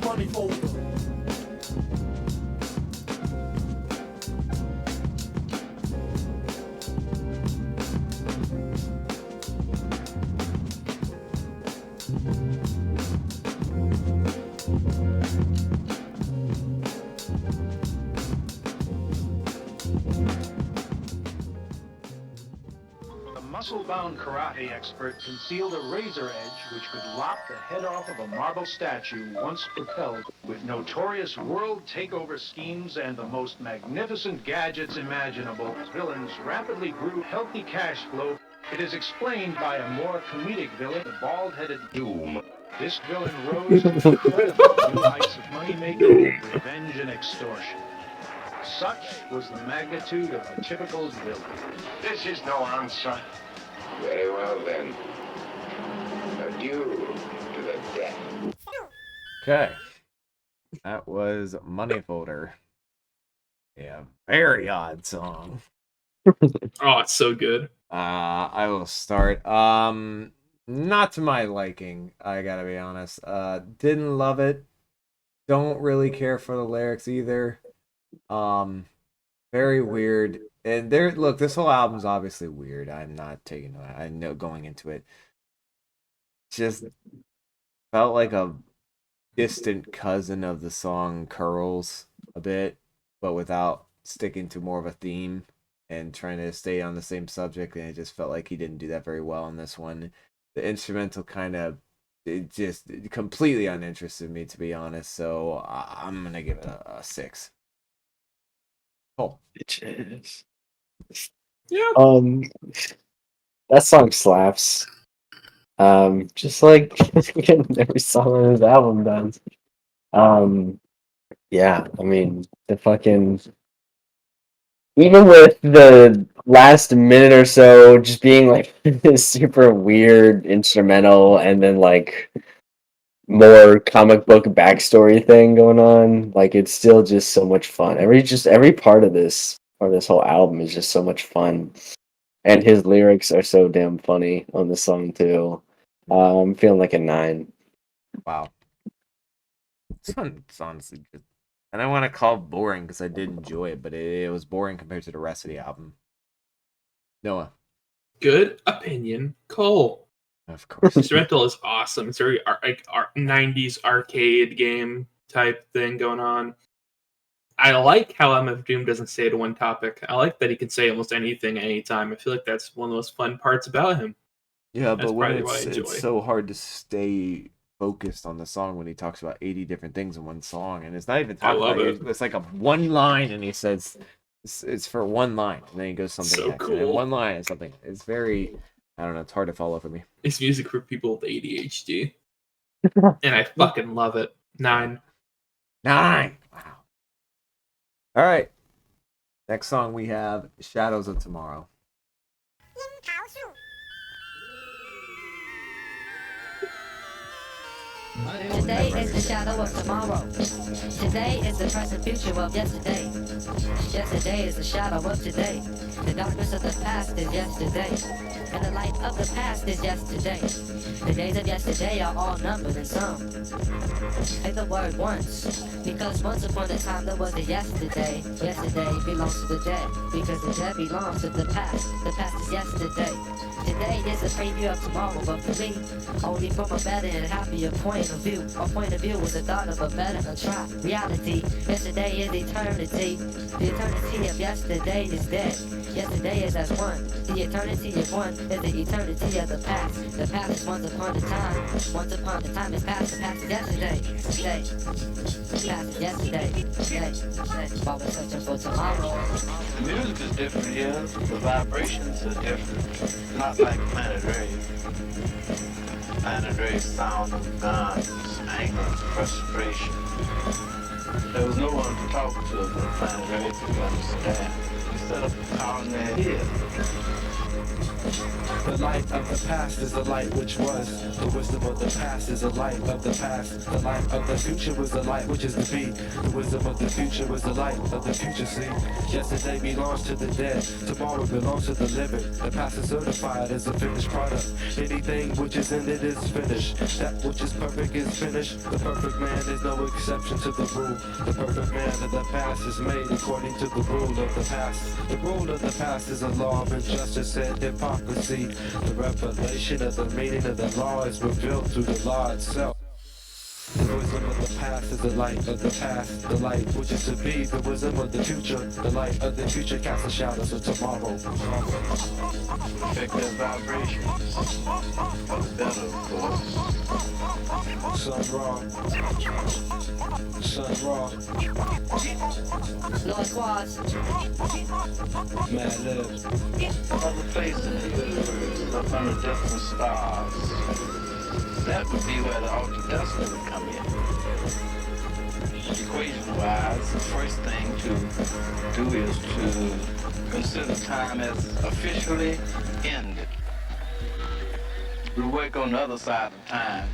Money folder. The muscle-bound karate expert concealed a razor edge which could lop the head off of a marble statue once propelled with notorious world takeover schemes and the most magnificent gadgets imaginable. Villains rapidly grew healthy cash flow. It is explained by a more comedic villain, the bald-headed Doom. This villain rose to incredible new heights of money-making, revenge, and extortion. Such was the magnitude of a typical villain. This is no answer. Very well then. Adieu to the death. Okay. That was Money Folder. Yeah, very odd song. Oh, it's so good. I will start. Not to my liking, I gotta be honest. Didn't love it. Don't really care for the lyrics either. Very weird. And look, this whole album's obviously weird. I'm not taking that. I know going into it. Just felt like a distant cousin of the song Curls a bit, but without sticking to more of a theme and trying to stay on the same subject. And it just felt like he didn't do that very well in this one. The instrumental it just completely uninterested me, to be honest. So I'm gonna give it a 6. Cool. Bitches. Yeah. That song slaps. Just like every song on his album does. Yeah, I mean the fucking even with the last minute or so just being like this super weird instrumental and then like more comic book backstory thing going on, like it's still just so much fun. Every part of this whole album is just so much fun. And his lyrics are so damn funny on the song too. I'm feeling like a 9. Wow. This one's honestly good. And I want to call it boring because I did enjoy it, but it was boring compared to the rest of the album. Noah. Good opinion, Cole. Of course. Instrumental is awesome. It's very 90s arcade game type thing going on. I like how MF Doom doesn't stay to one topic. I like that he can say almost anything anytime. I feel like that's one of the most fun parts about him. Yeah, That's but when probably why I enjoy it's it. so hard to stay focused on the song when he talks about 80 different things in one song, and it's not even talking love about it. It's like a one line, and he says it's for one line, and then he goes something So next, and then cool. one line and something. It's very, I don't know, it's hard to follow for me. It's music for people with ADHD. And I fucking love it. 9. 9. Wow. All right. Next song we have Shadows of Tomorrow. Today is the shadow of tomorrow. Today is the present future of yesterday. Yesterday is the shadow of today. The darkness of the past is yesterday. And the light of the past is yesterday. The days of yesterday are all numbered and some. Say the word once, because once upon a time there was a yesterday. Yesterday belongs to the dead, because the dead belongs to the past. The past is yesterday. Today is a preview of tomorrow, but for me, only from a better and happier point of view. Our point of view was the thought of a better try. Reality, yesterday is eternity. The eternity of yesterday is dead. Yesterday is as one. The eternity of one is the eternity of the past. The past is once upon a time. Once upon a time is past. The past is yesterday. Day. The past is yesterday. Day. While we're searching for tomorrow. The music is different, yeah. The vibrations are different. Not like Planet Rave. Planet Rave sound of guns, anger, frustration. There was no one to talk to in Planet Rave to understand. Instead of calling their head. The light of the past is the light which was. The wisdom of the past is the light of the past. The light of the future was the light which is to be. The wisdom of the future was the light of the future, see. Yesterday belongs to the dead. Tomorrow belongs to the living. The past is certified as a finished product. Anything which is in it is finished. That which is perfect is finished. The perfect man is no exception to the rule. The perfect man of the past is made according to the rule of the past. The rule of the past is a law of injustice and hypocrisy. The revelation of the meaning of the law is revealed through the law itself. The wisdom of the past is the light of the past. The light which is to be, the wisdom of the future. The light of the future casts the shadows of tomorrow. Affect their vibrations. For the better, of course. Sun Ra. Sun Ra. Lord Quas. Mad Lib. Other place in the universe, up under different stars. That would be where the ultra dust would come in. Equation-wise, the first thing to do is to consider time as officially ended. We work on the other side of time.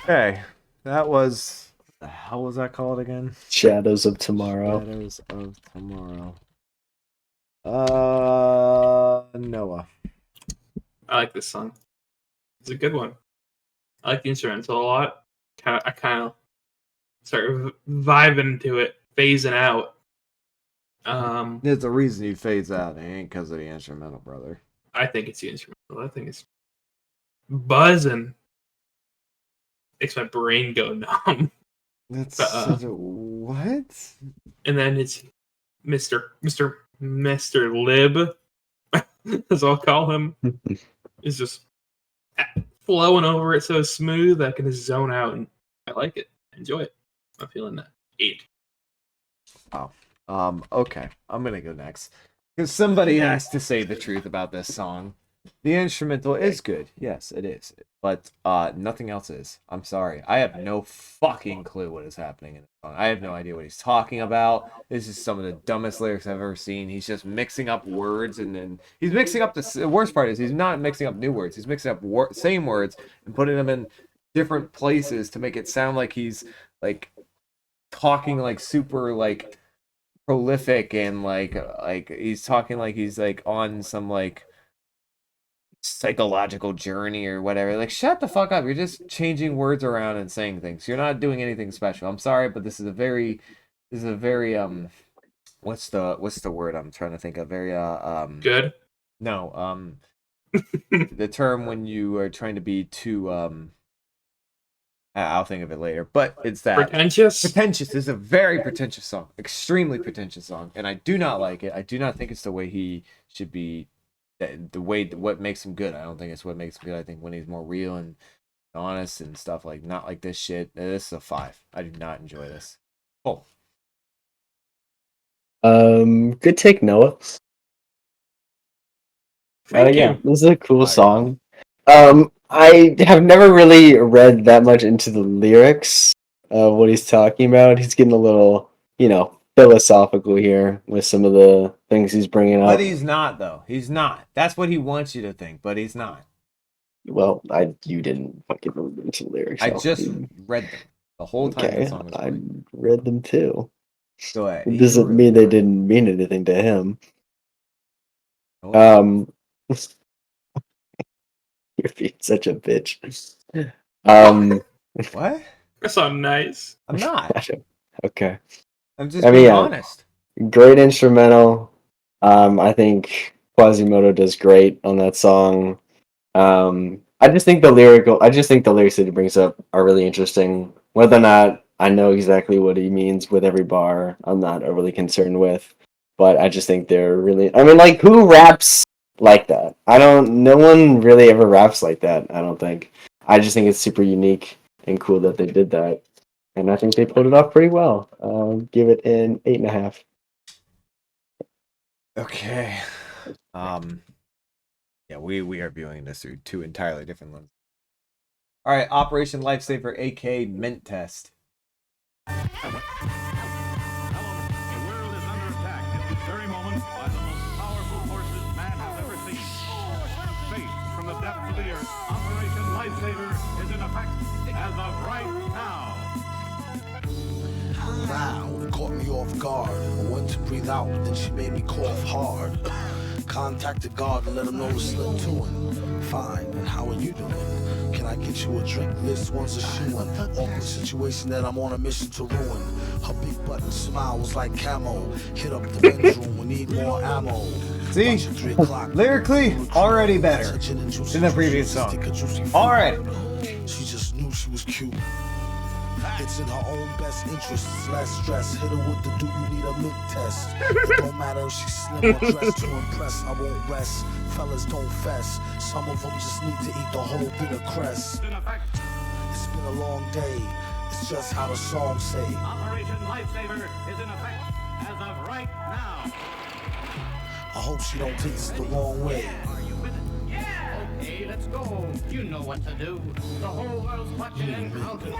Okay, that was, what the hell was that called again? Shadows of Tomorrow. Shadows of Tomorrow. Noah. I like this song. It's a good one. I like the instrumental a lot. I kind of start vibing to it, phasing out. There's a reason you phase out. It ain't because of the instrumental, brother. I think it's the instrumental. I think it's buzzing. Makes my brain go numb. That's such a what? And then it's Mr. Lib, as I'll call him, is just flowing over it so smooth I can just zone out, and I like it. Enjoy it. I'm feeling that. 8. Oh. Okay. I'm gonna go next. Because somebody has to say the truth about this song. The instrumental is good. Yes, it is. But nothing else is. I'm sorry. I have no fucking clue what is happening in the song. I have no idea what he's talking about. This is some of the dumbest lyrics I've ever seen. He's just mixing up words, and then he's mixing up the worst part is he's not mixing up new words. He's mixing up same words and putting them in different places to make it sound like he's like talking like super like prolific and like he's talking like he's like on some like psychological journey or whatever. Like, shut the fuck up. You're just changing words around and saying things. You're not doing anything special. I'm sorry, but this is a very what's the word I'm trying to think of? Very good. No, the term when you are trying to be too I'll think of it later, but it's that pretentious. This is a very pretentious song, extremely pretentious song, and I do not like it. I do not think it's the way he should be. The way what makes him good. I don't think it's what makes him good. I think when he's more real and honest and stuff, like not like this shit. This is a 5. I do not enjoy this. Oh, Good take, Noah. Thank Yeah, you. this is a cool Alright. song. I have never really read that much into the lyrics of what he's talking about. He's getting a little, philosophical here with some of the things he's bringing up. but he's not though. He's not. That's what he wants you to think, but he's not. Well, you didn't fucking read into the lyrics. I so just you- read them the whole time okay, the song was I playing. read them too. Go ahead. It doesn't mean they didn't mean anything to him. No. You're being such a bitch. What? That sounds nice. I'm not. Okay. I'm just I mean, being yeah. honest. Great instrumental. I think Quasimodo does great on that song. I just think the lyrics that he brings up are really interesting. Whether or not I know exactly what he means with every bar, I'm not overly concerned with. But I just think they're really. I mean, like, who raps like that? No one really ever raps like that. I don't think. I just think it's super unique and cool that they did that, and I think they pulled it off pretty well. Give it an 8.5. Okay. Yeah, we are viewing this through 2 entirely different lenses. All right, Operation Lifesaver, aka Mint Test. The world is under attack at this very moment by the most powerful forces man has ever seen. Faith from the depths of the earth. Operation Lifesaver is in effect as of right now. Wow, it caught me off guard. I went to breathe out, then she made me cough hard. Contacted God and let him know to slip to him. Fine, and how are you doing? Can I get you a drink? This one's a shoe-in. Awkward situation that I'm on a mission to ruin. Her big button smile was like camo. Hit up the men's room, we need more ammo. See? Lyrically, already better than the previous song. Alright. She just knew she was cute. It's in her own best interests. Less stress. Hit her with the do you need a milk test. It don't matter if she's slim or dressed to impress. I won't rest. Fellas don't fess. Some of them just need to eat the whole bit of cress. It's been a long day. It's just how the song say. Operation Lifesaver is in effect as of right now. I hope she don't take this the wrong way. Okay, let's go. You know what to do. The whole world's watching and counting.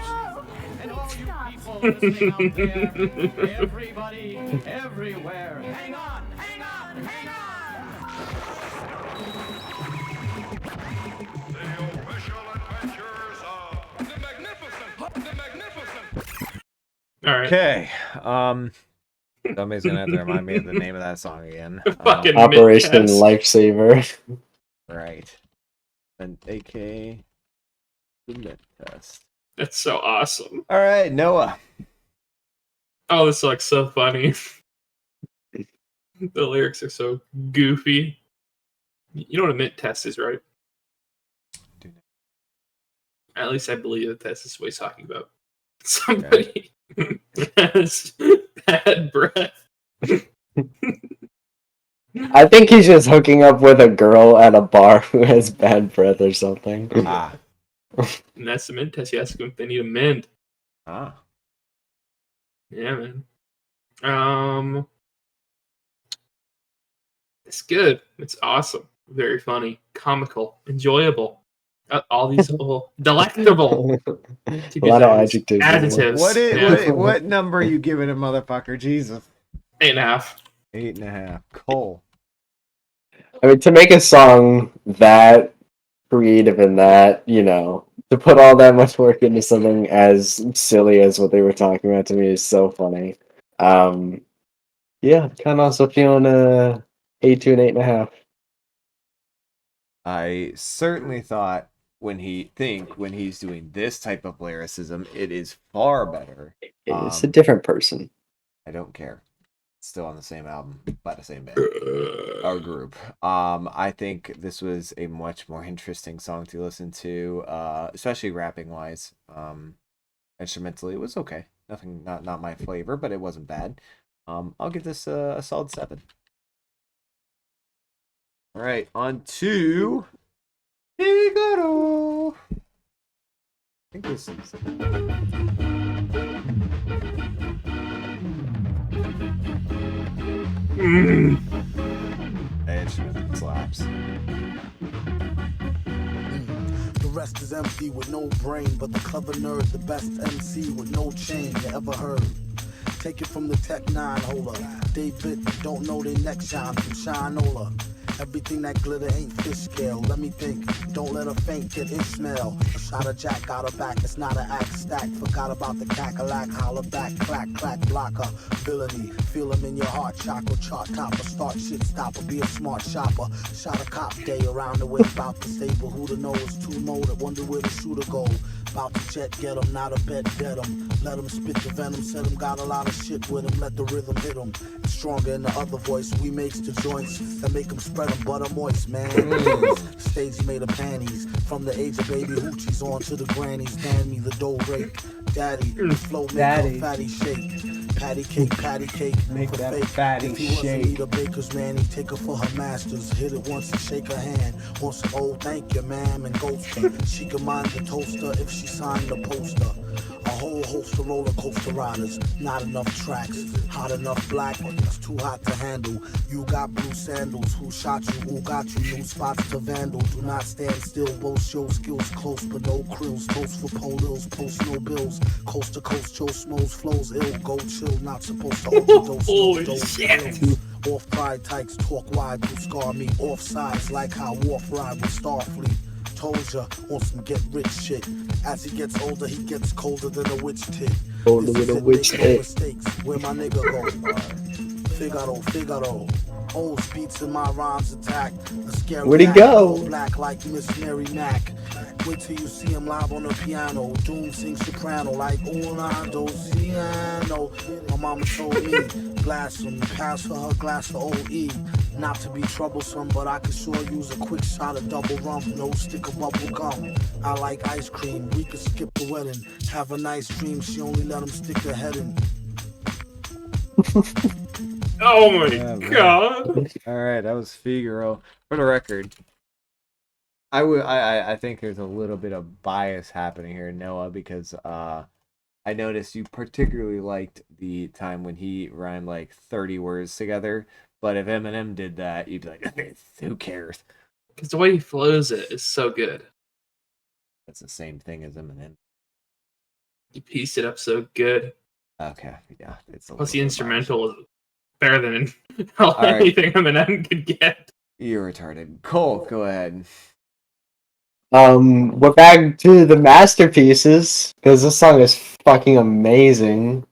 And all you people listening out there, everybody, everywhere, hang on, hang on, hang on! The official adventures of the Magnificent. All right. Okay. Somebody's gonna have to remind me of the name of that song again. Fucking Operation Mint Test. Lifesaver. Right. And AK the Mint Test. That's so awesome. All right, Noah. Oh, this song's so funny. The lyrics are so goofy. You know what a mint test is, right? At least I believe that that's what he's talking about. Somebody has bad breath. I think he's just hooking up with a girl at a bar who has bad breath or something. Ah. And that's the mint test. You ask them if they need a mint. Ah. Yeah, man. It's good. It's awesome. Very funny, comical, enjoyable. All these little delectable. A lot of adjectives. Adjectives. What number are you giving it, motherfucker? Jesus. 8.5. 8.5. Cole. I mean, to make a song that creative and that, to put all that much work into something as silly as what they were talking about to me is so funny. Yeah, kind of also feeling 8 to an 8.5. I certainly thought when he's doing this type of lyricism, it is far better. It's a different person. I don't care. Still on the same album by the same band or group. I think this was a much more interesting song to listen to, especially rapping wise. Instrumentally, it was okay. Nothing, not my flavor, but it wasn't bad. I'll give this a solid 7. All right, on to Figaro. think this is. That instrument slaps. The rest is empty with no brain, but the clever nerd, the best MC with no chain you ever heard. Take it from the Tech 9 holder. David don't know they neck shine from Shinola. Everything that glitter ain't fish scale. Let me think, don't let her faint, get Ishmael. A shot of Jack got her back, it's not an act stack. Forgot about the cackalack, holler back, clack, clack, blocker. Villainy, feel him in your heart, chakra, chart topper. Start shit stopper, be a smart shopper. Shot a cop day around the way, about the stable. Who to know is too molded, wonder where the shooter go. About to jet, get him, not a bet, get him. Let him spit the venom, said him, got a lot of shit with him. Let the rhythm hit him. It's stronger in the other voice, we makes the joints that make him spread them butter moist, man. Stage made of panties, from the age of baby hoochies on to the grannies. Hand me the dough rake, daddy, flow make Daddy. a fatty shake. Patty cake, Make that fake. fatty If he wasn't shake. need a baker's man, he'd take her for her masters. Hit it once and shake her hand. Once, oh, thank you, ma'am, and ghost her. She can mind the toaster if she signed the poster. A whole host of roller coaster riders, not enough tracks. Hot enough black, that's too hot to handle. You got blue sandals, who shot you, who got you? New spots to vandal, do not stand still. Both show skills close, but no krills. Toast for polils, post no bills. Coast to coast, Joe Smoes flows ill. Go chill, not supposed to overdose. Holy no dose shit. pills. Off pride tykes, talk wide, you scar me. Off sides, like how Wharf ride with Starfleet. Told ya, on some get rich shit. As he gets older, he gets colder than a witch tit. Colder This than is a it, witch make no tit. mistakes. Where my nigga go? Figaro. Old beats in my rhymes attack. A scary Where'd he act, go? all black like Miss Mary Mack. Wait till you see him live on the piano. Doom sings soprano like una dos piano. My mama told me, blast him, pass for her glass of OE. Not to be troublesome, but I could sure use a quick shot of double rum. No stick of bubble gum. I like ice cream. We could skip the wedding. Have a nice dream. She only let him stick her head in. Oh my Yeah, man. god. All right, that was Figaro. For the record, I think there's a little bit of bias happening here, Noah, because I noticed you particularly liked the time when he rhymed like 30 words together. But if Eminem did that, you'd be like, who cares? Because the way he flows it is so good. That's the same thing as Eminem. He pieced it up so good. Okay, yeah, it's a Plus, little the bit instrumental is better than right. anything Eminem could get. You're retarded. Cole, go ahead. We're back to the masterpieces because this song is fucking amazing.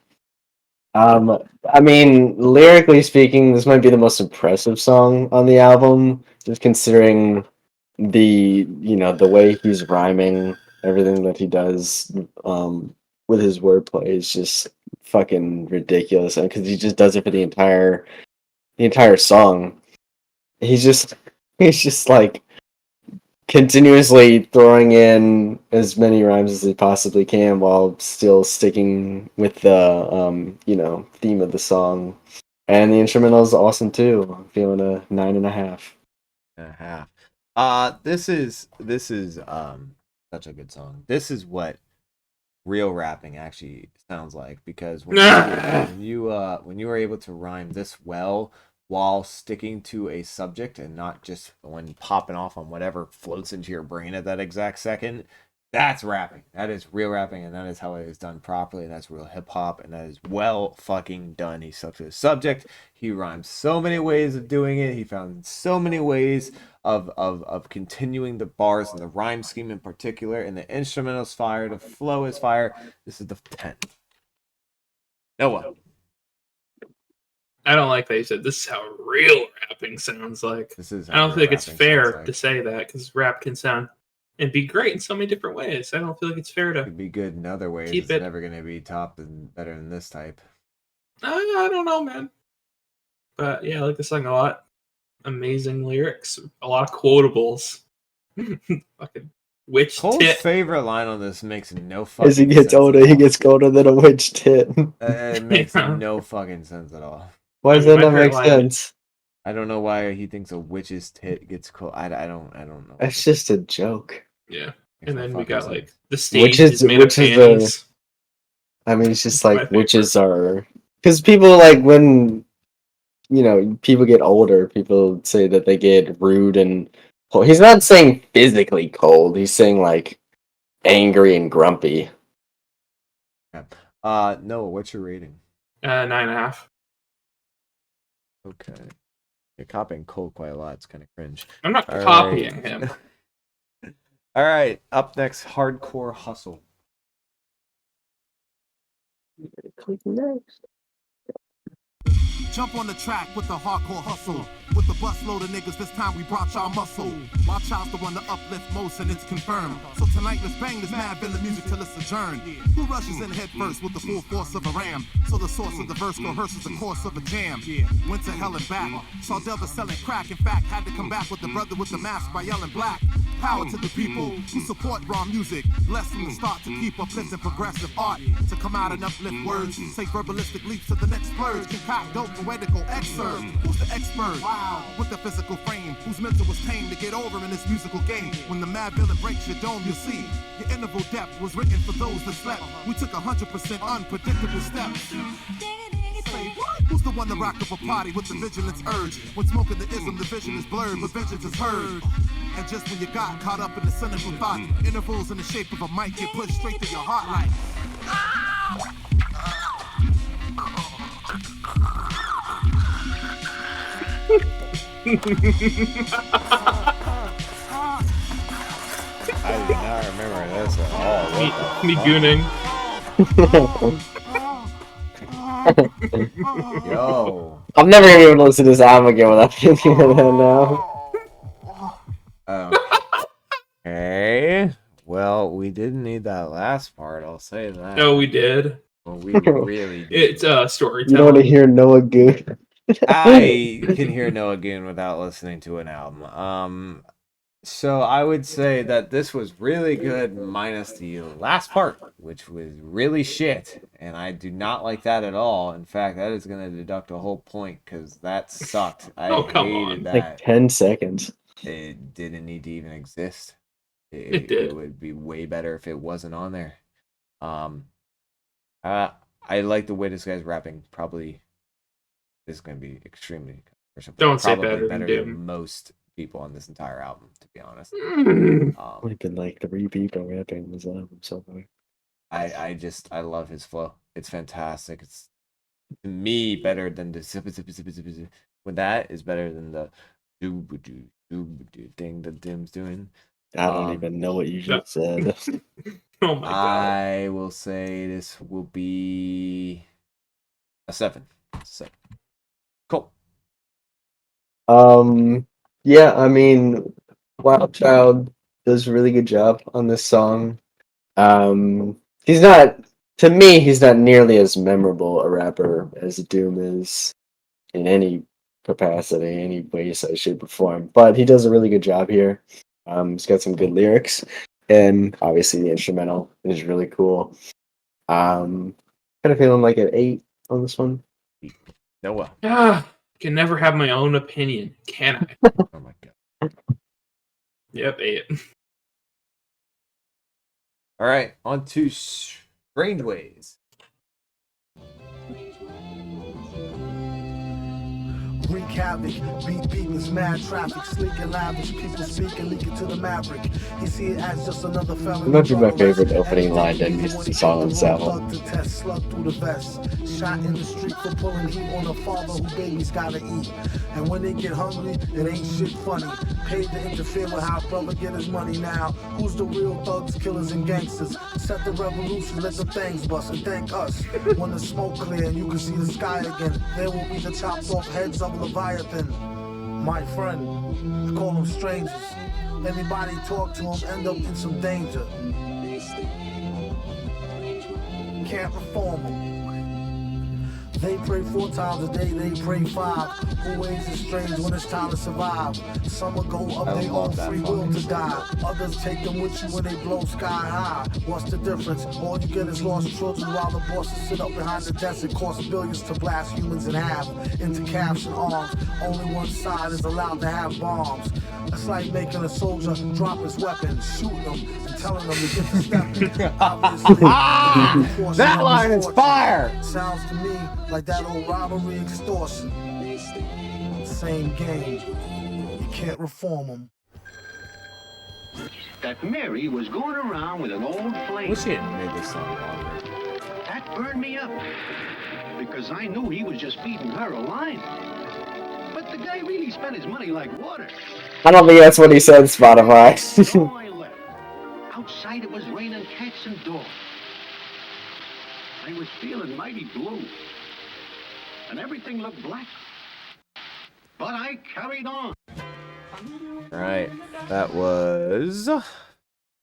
I mean, lyrically speaking, this might be the most impressive song on the album, just considering the way he's rhyming, everything that he does, with his wordplay is just fucking ridiculous, and because he just does it for the entire song. He's just like continuously throwing in as many rhymes as he possibly can while still sticking with the theme of the song. And the instrumental is awesome too. I'm feeling a 9.5. And a half. This is such a good song. This is what real rapping actually sounds like, because when you are able to rhyme this well while sticking to a subject and not just when popping off on whatever floats into your brain at that exact second, that's rapping. That is real rapping, and that is how it is done properly, and that's real hip hop, and that is well fucking done. He stuck to his subject. He rhymes so many ways of doing it. He found so many ways of continuing the bars and the rhyme scheme in particular, and the instrumental's fire, the flow is fire. This is the 10. Noah. I don't like that you said this is how real rapping sounds like. This is I don't how think it's rapping fair sounds like. to say that because rap can sound and be great in so many different ways. I don't feel like it's fair to Could be good in other ways. keep It's it. never going to be top and better than this type. I don't know, man. But yeah, I like the song a lot. Amazing lyrics, a lot of quotables. Fucking witch Cole's tit. favorite line on this makes no fucking As he gets sense older, at he all. gets colder than a witch tit. It makes Yeah. no fucking sense at all. Why does I mean, that my not make favorite line- sense? I don't know why he thinks a witch's tit gets cold. I don't know. That's just a joke. Yeah. And then we got Motherfuckers. like the stage is made of panties. I mean, it's just My like favorite. witches are, because people like when people get older, people say that they get rude and cold. He's not saying physically cold. He's saying like angry and grumpy. Noah, what's your rating? 9.5. Okay. You're copying Cole quite a lot. It's kind of cringe. I'm not All copying right. him. All right. Up next, Hardcore Hustle. Click next. Jump on the track with the hardcore hustle. With the busload of niggas, this time we brought y'all muscle. My child's the one to uplift most, and it's confirmed. So tonight, let's bang this Madvillain music till it's adjourned. Who rushes in head first with the full force of a ram? So the source of the verse coerces the course of a jam. Went to hell and back. Saw Delva selling crack. In fact, had to come back with the brother with the mask by yelling black. Power to the people who support raw music. Blessed from the start to keep uplifting progressive art. To come out and uplift words. Take verbalistic leaps to the next splurge. Concoct dope poetical excerpt. Who's the expert? Wow. With the physical frame. Whose mental was tame to get over in this musical game. When the Madvillain breaks your dome, you'll see. Your interval depth was written for those that slept. We took 100% unpredictable steps. Who's the one to rock up a party with the vigilance urge? When smoking the ism, the vision is blurred, but vengeance is heard. And just when you got caught up in the cynical thought, intervals in the shape of a mic get pushed straight to your heart like. I do not remember this at all. Me gooning. Yo. I'm never gonna be able to listen to this album again without thinking of that now. Okay. Well, we didn't need that last part. I'll say that. No, we did. Well, we really did. It's storytelling. You don't want to hear Noah Good? I can hear Noah Goon without listening to an album. So I would say that this was really good, minus the last part, which was really shit, and I do not like that at all. In fact, that is going to deduct a whole point because that sucked. I hated that. Like 10 seconds. It didn't need to even exist. It did. It would be way better if it wasn't on there. I like the way this guy's rapping. Probably this is going to be extremely controversial. Don't say Probably better than than most people on this entire album, to be honest. Only been like 3 people rapping this album so far. I love his flow. It's fantastic. It's to me better than the when that is better than the thing that Dim's doing. I don't even know what you just said. Oh my god. I will say this will be a 7. Cool. Yeah, I mean, Wild Child does a really good job on this song. He's not, to me, he's not nearly as memorable a rapper as Doom is in any capacity, any way, size, shape, or form. But he does a really good job here. He's got some good lyrics, and obviously the instrumental is really cool. Kind of feeling like an 8 on this one. Noah. Can never have my own opinion, can I? Oh my god. Yep, 8. All right, on to Strange Ways. Wreak havoc, beat beatings, mad traffic, sleek and lavish, people speaking, leaking to the maverick. He see it as just another felony. It might be my favorite opening line to any song on this album. To test, slug through the vest, shot in the street for pulling heat on a father who babies gotta eat. And when they get hungry, it ain't shit funny. Paid to interfere with how brother get his money now. Who's the real thugs, killers, and gangsters? Set the revolution, let the things bust, and thank us. When the smoke clear and you can see the sky again, there will be the chopped off heads of Leviathan. My friend, I call them strangers. Anybody talk to them end up in some danger. Can't reform them. They pray 4 times a day, they pray 5. Who ways is strange when it's time to survive. Some will go up their own free will to die. Others take them with you when they blow sky high. What's the difference? All you get is lost children while the bosses sit up behind the desk. It costs billions to blast humans in half into calves and arms. Only one side is allowed to have bombs. It's like making a soldier drop his weapon, shooting them, and telling them to get to stepping. Obviously, that line is fire! Sounds to me like that old robbery extortion. Same game. You can't reform them. That Mary was going around with an old flame. Wish he hadn't made this song longer. That burned me up. Because I knew he was just feeding her a line. But the guy really spent his money like water. I don't think that's what he said, Spotify. So I left. Outside it was raining cats and dogs. I was feeling mighty blue. And everything looked black. But I carried on. Right. That was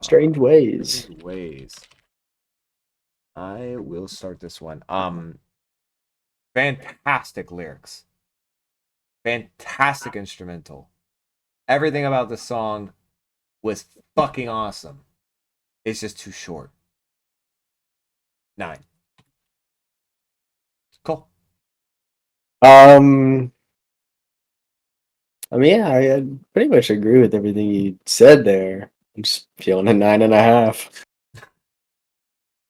Strange Ways. Strange Ways. I will start this one. Fantastic lyrics. Fantastic instrumental. Everything about the song was fucking awesome. It's just too short. 9. Cool. I mean, yeah, I pretty much agree with everything you said there. I'm just feeling a 9.5.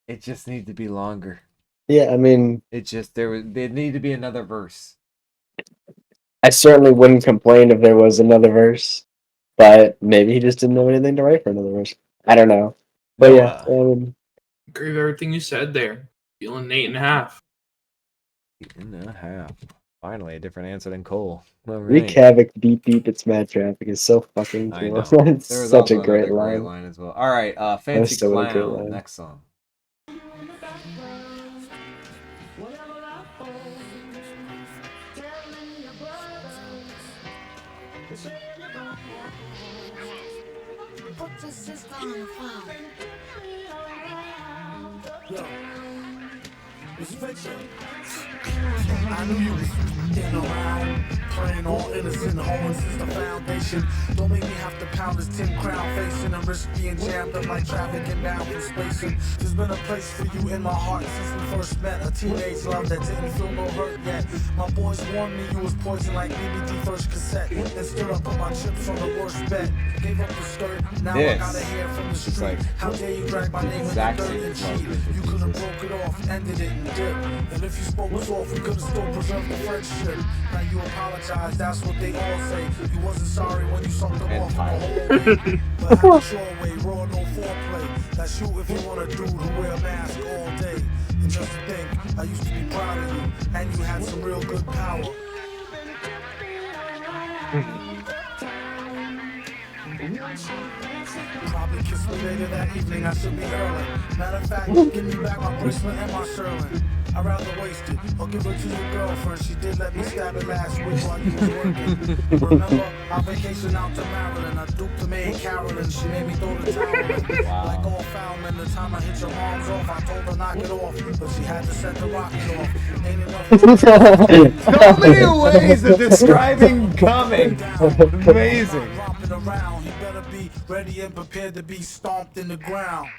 It just needs to be longer. Yeah, I mean, It just there need to be another verse. I certainly wouldn't complain if there was another verse, but maybe he just didn't know anything to write for another verse. I don't know. But yeah, Agree with everything you said there. Feeling 8.5. 8.5. Finally, a different answer than Cole. All Wreak right. Havoc, Beep Beep, it's Mad Traffic is so fucking I cool. know. It's There was such a also great another line. as well. All right, Fancy still a great Clown, line. next song. I knew you was in around, playing all innocent homes since the foundation. Don't make me have to pound this 10 crown facing and risk being jammed up like traffic and down from spacing. There's been a place for you in my heart since we first met. A teenage love that didn't feel no hurt yet. My boys warned me you was poison like BBD first cassette. Then stood up on my chips on the worst bet. Gave up the skirt, now I gotta hear from the street. like How dare you drag my name in the dirt and cheat? You could have broke it off, ended it and dipped. And if you spoke us off, we could have still preserved the friendship. Now you apologize, that's what they all say. You wasn't sorry when you sucked them off in the hallway. But how you your way, raw, no foreplay. That's you if you want a dude who wear a mask all day. And just to think, I used to be proud of you, and you had some real good power. Probably kiss me later that evening, I should be early. Matter of fact, give me back my bracelet and my Sherlin. I'd rather waste it, or give it to your girlfriend. She did let me stab it last week while you was working. Remember, our vacation out to Maryland. I duped the maid Carolyn, she made me throw the towel in. Like all foul men, the time I hit your mom's off, I told her knock it off. But she had to set the rocket off. Ain't enough. So many ways of describing coming. Amazing. Around, he better be ready and prepared to be stomped in the ground.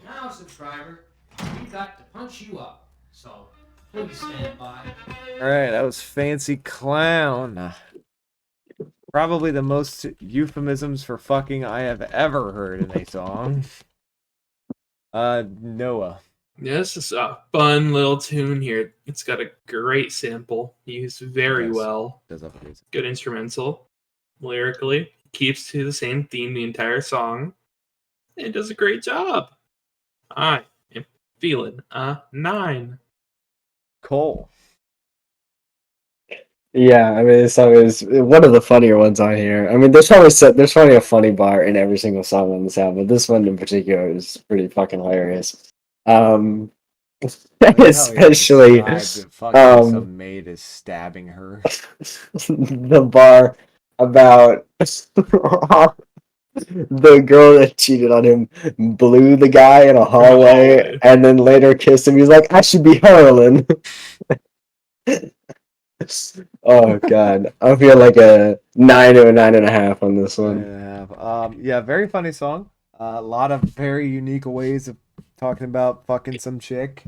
Now, subscriber, we've got to punch you up, so please stand by. All right, that was Fancy Clown. Probably the most euphemisms for fucking I have ever heard in a song. Noah. Yeah, this is a fun little tune here. It's got a great sample, used very well. Does have a good Good instrumental, lyrically. Keeps to the same theme the entire song. It does a great job. I am feeling a 9. Cole. Yeah, I mean, this song is one of the funnier ones on here. I mean, there's probably a funny bar in every single song on this album, but this one in particular is pretty fucking hilarious. Especially some maid is stabbing her. the bar about the girl that cheated on him blew the guy in a hallway and then later kissed him. He's like, I should be Harlan. Oh god, I feel like a 9 or a 9.5 on this one. Yeah, very funny song. A lot of very unique ways of talking about fucking some chick.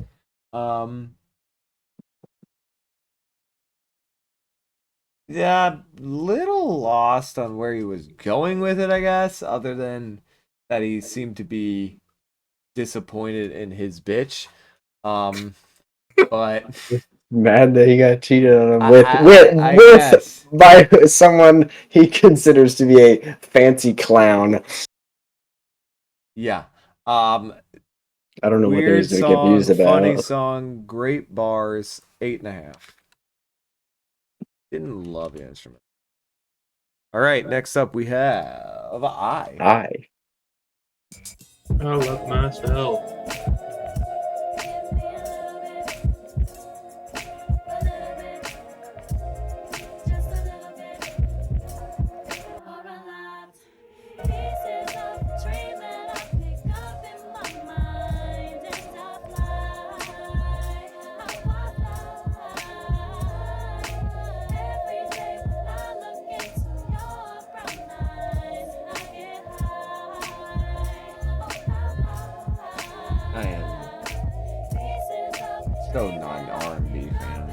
Yeah, little lost on where he was going with it, I guess, other than that he seemed to be disappointed in his bitch. But Mad that he got cheated on him I guess. by someone he considers to be a fancy clown. Yeah. I don't know what Weird he's gonna get song, views funny about. song, great bars, 8.5. Didn't love the instrument. All right, next up we have I. I love myself. I am so not an R&B fan.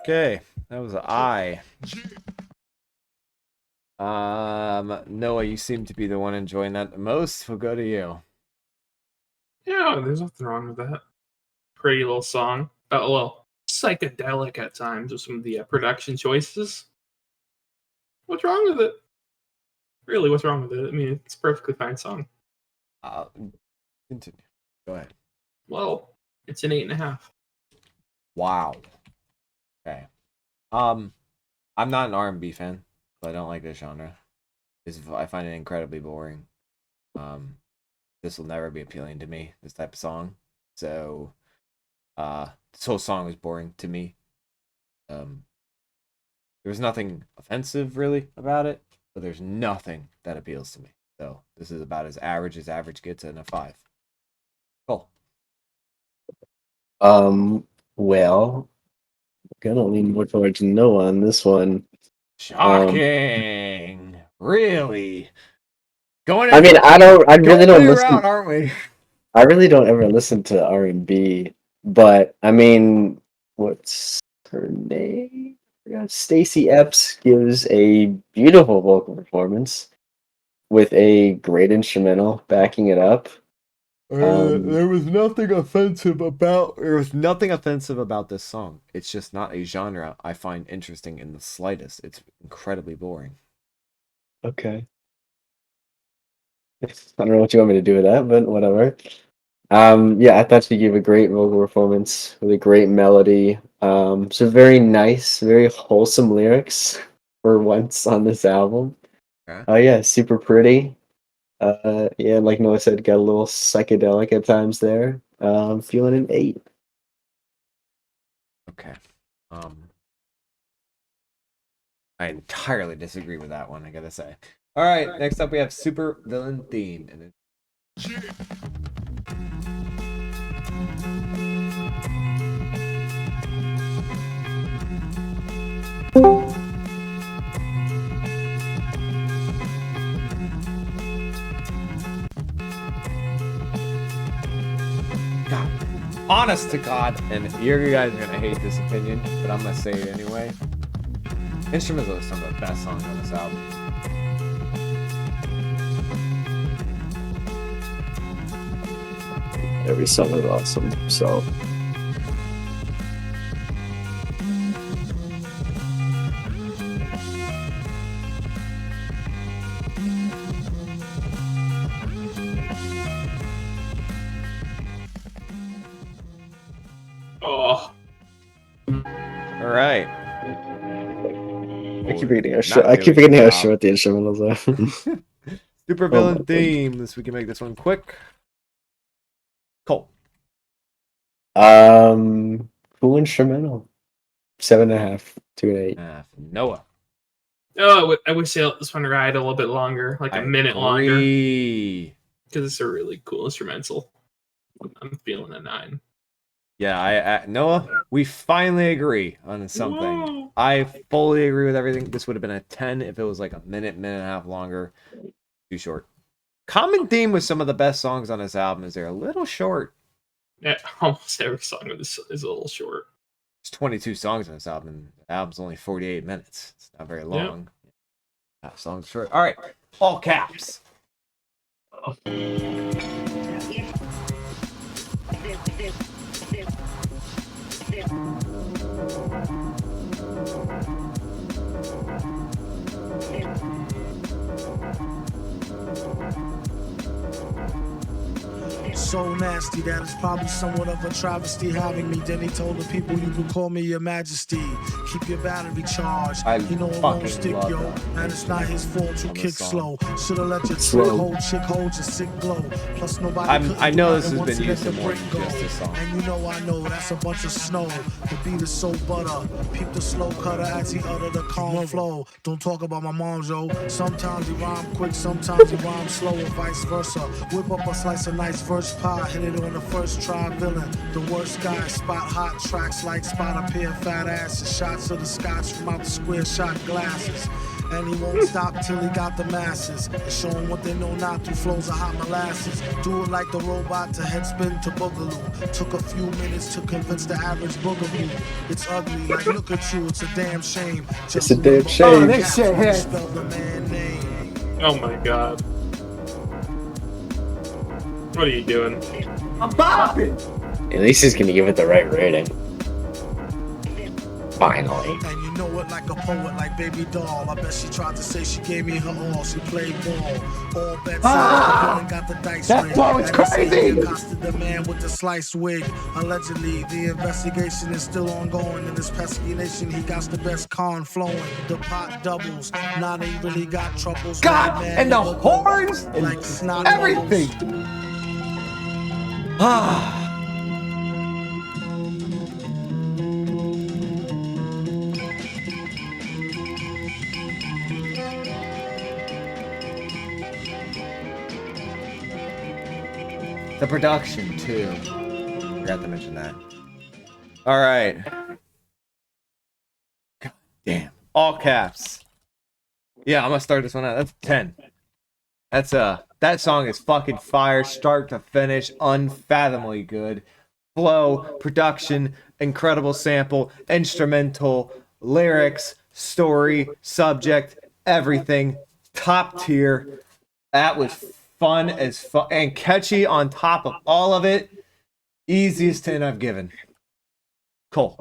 Okay, that was I. Noah, you seem to be the one enjoying that the most. We'll go to you. Yeah, there's nothing wrong with that. Pretty little song. A little psychedelic at times with some of the production choices. What's wrong with it? Really, what's wrong with it? I mean, it's a perfectly fine song. Continue. Go ahead. Well, it's an 8.5. Wow. Okay. I'm not an R&B fan, so I don't like this genre. I find it incredibly boring. This will never be appealing to me, this type of song. So, this whole song was boring to me. There was nothing offensive really about it, but there's nothing that appeals to me. So, this is about as average gets in a 5. Cool. Well, gonna lean more towards Noah on this one. Shocking. Really? I mean, I really don't listen. Around, aren't we? I really don't ever listen to R&B, but I mean, what's her name? Stacey Epps gives a beautiful vocal performance with a great instrumental backing it up. There was nothing offensive about this song. It's just not a genre I find interesting in the slightest. It's incredibly boring. Okay. I don't know what you want me to do with that, but whatever. Yeah, I thought she gave a great vocal performance with a great melody. So very nice, very wholesome lyrics for once on this album. Okay. Oh yeah, super pretty. Yeah, like Noah said, got a little psychedelic at times there. Feeling an 8. Okay. I entirely disagree with that one, I gotta say. All right, next up we have Super Villain Theme. And it... God, honest to God, and you guys are gonna hate this opinion, but I'm gonna say it anyway. Instrumental is some of the best songs on this album. Every song is awesome. So. Oh. All right. I keep forgetting how short. I keep forgetting how short the instrumentals are. Super Villain Themes. We can make this one quick. Cole. Cool instrumental. 7.5 to an 8. Noah. Oh, I wish they let this one ride a little bit longer, like a minute longer. Because it's a really cool instrumental. I'm feeling a 9. Yeah, Noah, we finally agree on something. Whoa. I fully agree with everything. This would have been a 10 if it was like a minute and a half longer. Too short. Common theme with some of the best songs on this album is they're a little short. Yeah, almost every song of this is a little short. There's 22 songs on this album, and the album's only 48 minutes. It's not very long. Half songs short. All right, all caps. So nasty that it's probably somewhat of a travesty having me. Then he told the people you can call me your majesty. Keep your battery charged. You know it won't stick, yo. And it's not his fault you kick slow. Should've let your chick hold your sick glow. Plus nobody I know this has been used in more than just this song. And you know I know that's a bunch of snow. The beat is so butter. Peep the slow cutter as he utter the calm flow. Don't talk about my mom, yo. Sometimes he rhyme quick, sometimes he rhyme slow, and vice versa. Whip up a slice of nice verse pie, hit it on the first try, villain. The worst guy, spot hot tracks like spot a pair of fat asses. Shots of the scotch from out the square shot glasses. And he won't stop till he got the masses. And show them what they know not through flows of hot molasses. Do it like the robot to headspin to boogaloo. Took a few minutes to convince the average boogaloo. It's ugly, like look at you, it's a damn shame. It's a damn shame. Spell the man name. Oh my god. What are you doing? I'm bopping! At least he's gonna give it the right rating. Finally. And you know it like a poet, like baby doll. I bet she tried to say she gave me her all. She played ball. All bets off. Got the dice that ball is crazy! He accosted the man with the sliced wig. Allegedly, the investigation is still ongoing. In this pesky nation, he got the best con flowing. The pot doubles. Now they really got troubles. God, and the horns! Like snot everything! Ah. The production too. Forgot to mention that. All right. God damn. All caps. Yeah, I'm gonna start this one out. That's 10. That's that song is fucking fire, start to finish, unfathomably good. Flow, production, incredible sample, instrumental, lyrics, story, subject, everything, top tier. That was fun as fuck and catchy on top of all of it. Easiest 10 I've given. Cole.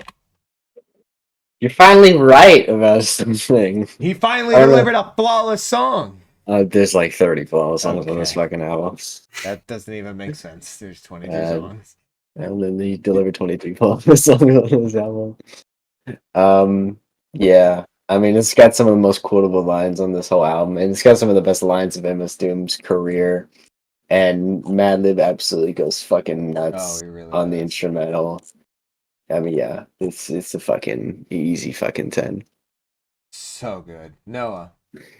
You're finally right about something. He finally delivered a flawless song. There's like 30 flawless songs on this fucking album. That doesn't even make sense. There's 22 songs. And then he delivered 23 flawless songs on this album. Yeah. I mean, it's got some of the most quotable lines on this whole album, and it's got some of the best lines of MS Doom's career. And Madlib absolutely goes fucking nuts on the instrumental. I mean, yeah, it's a fucking easy fucking 10. So good. Noah.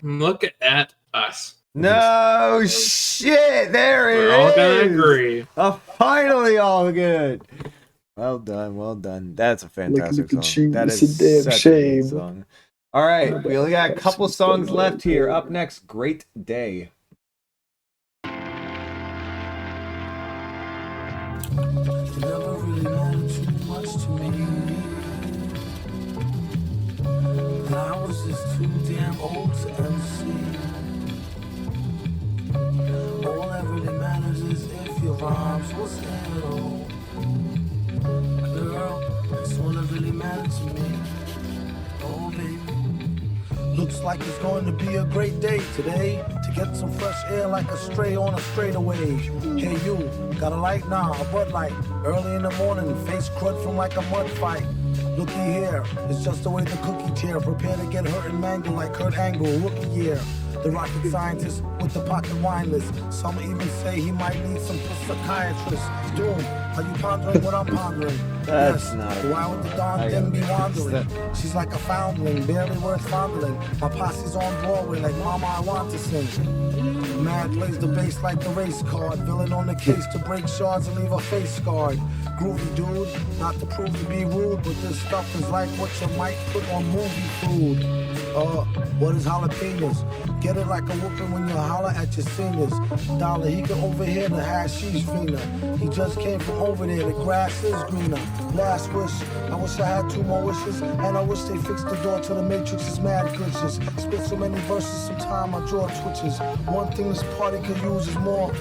Look at us. No shit. There it is. We're all gonna agree. Finally all good. Well done. Well done. That's a fantastic song. That It's a is damn such a shame. good song. All right. We only got a couple songs left here. Up next, Great Day. Never really mattered too much to me. And I was just too damn old to MC. All that really matters is if your rhymes was ill. Girl, that's all that really mattered to me. Oh, baby. Looks like it's going to be a great day today. To get some fresh air like a stray on a straightaway. Hey you, got a light? Nah, a Bud Light. Early in the morning, face crud from like a mud fight. Looky here, it's just the way the cookie tear. Prepare to get hurt and mangled like Kurt Angle, rookie year. The rocket scientist with the pocket wine list. Some even say he might need some psychiatrist. Doom, are you pondering what I'm pondering? That's yes, not why would the dawn then be wandering? She's like a foundling, barely worth fondling. My posse's on Broadway like Mama, I want to sing. Mad plays the bass like the race card. Villain on the case to break shards and leave a face scarred. Groovy dude, not to prove to be rude, but this stuff is like what you might put on movie food. What is jalapenos? Get it like a whooping when you holler at your seniors. Dollar, he can overhear the hashish fiender. He just came from over there, the grass is greener. Last wish, I wish I had 2 more wishes. And I wish they fixed the door to the Matrix's mad glitches. Spit so many verses, sometime my jaw twitches. One thing this party could use is more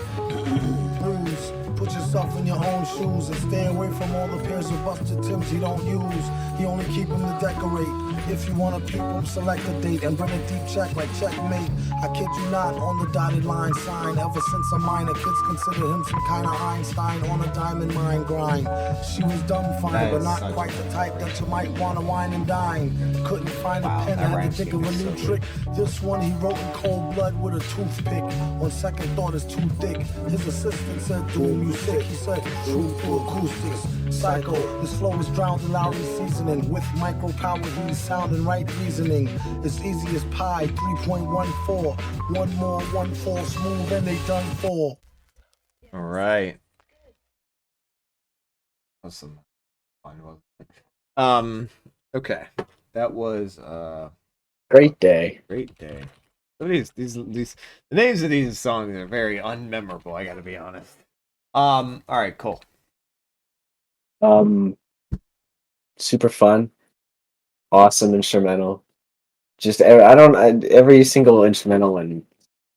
booze. Put yourself in your own shoes and stay away from all the pairs of busted Timbs he don't use. He only keep them to decorate. If you wanna peep him, select a date and bring a deep check like checkmate. I kid you not, on the dotted line sign. Ever since a minor, kids consider him some kind of Einstein on a diamond mine grind. She was dumbfounded, but not quite the type that you might wanna wine and dine. Couldn't find a pen, had to think of a new trick. This one he wrote in cold blood with a toothpick. On second thought, it's too thick. His assistant said, "Doom, you sick?" He said, "True to acoustics." Psycho, his flow is drowned in Lowry seasoning. With micro power, he's sound and right reasoning. It's easy as pie, 3.14. One more, one fall smooth, and they done for. All right. Awesome. Okay. That was Great Day. Great Day. Some of these the names of these songs are very unmemorable, I gotta be honest. All right, cool. Super fun, awesome instrumental. Just every single instrumental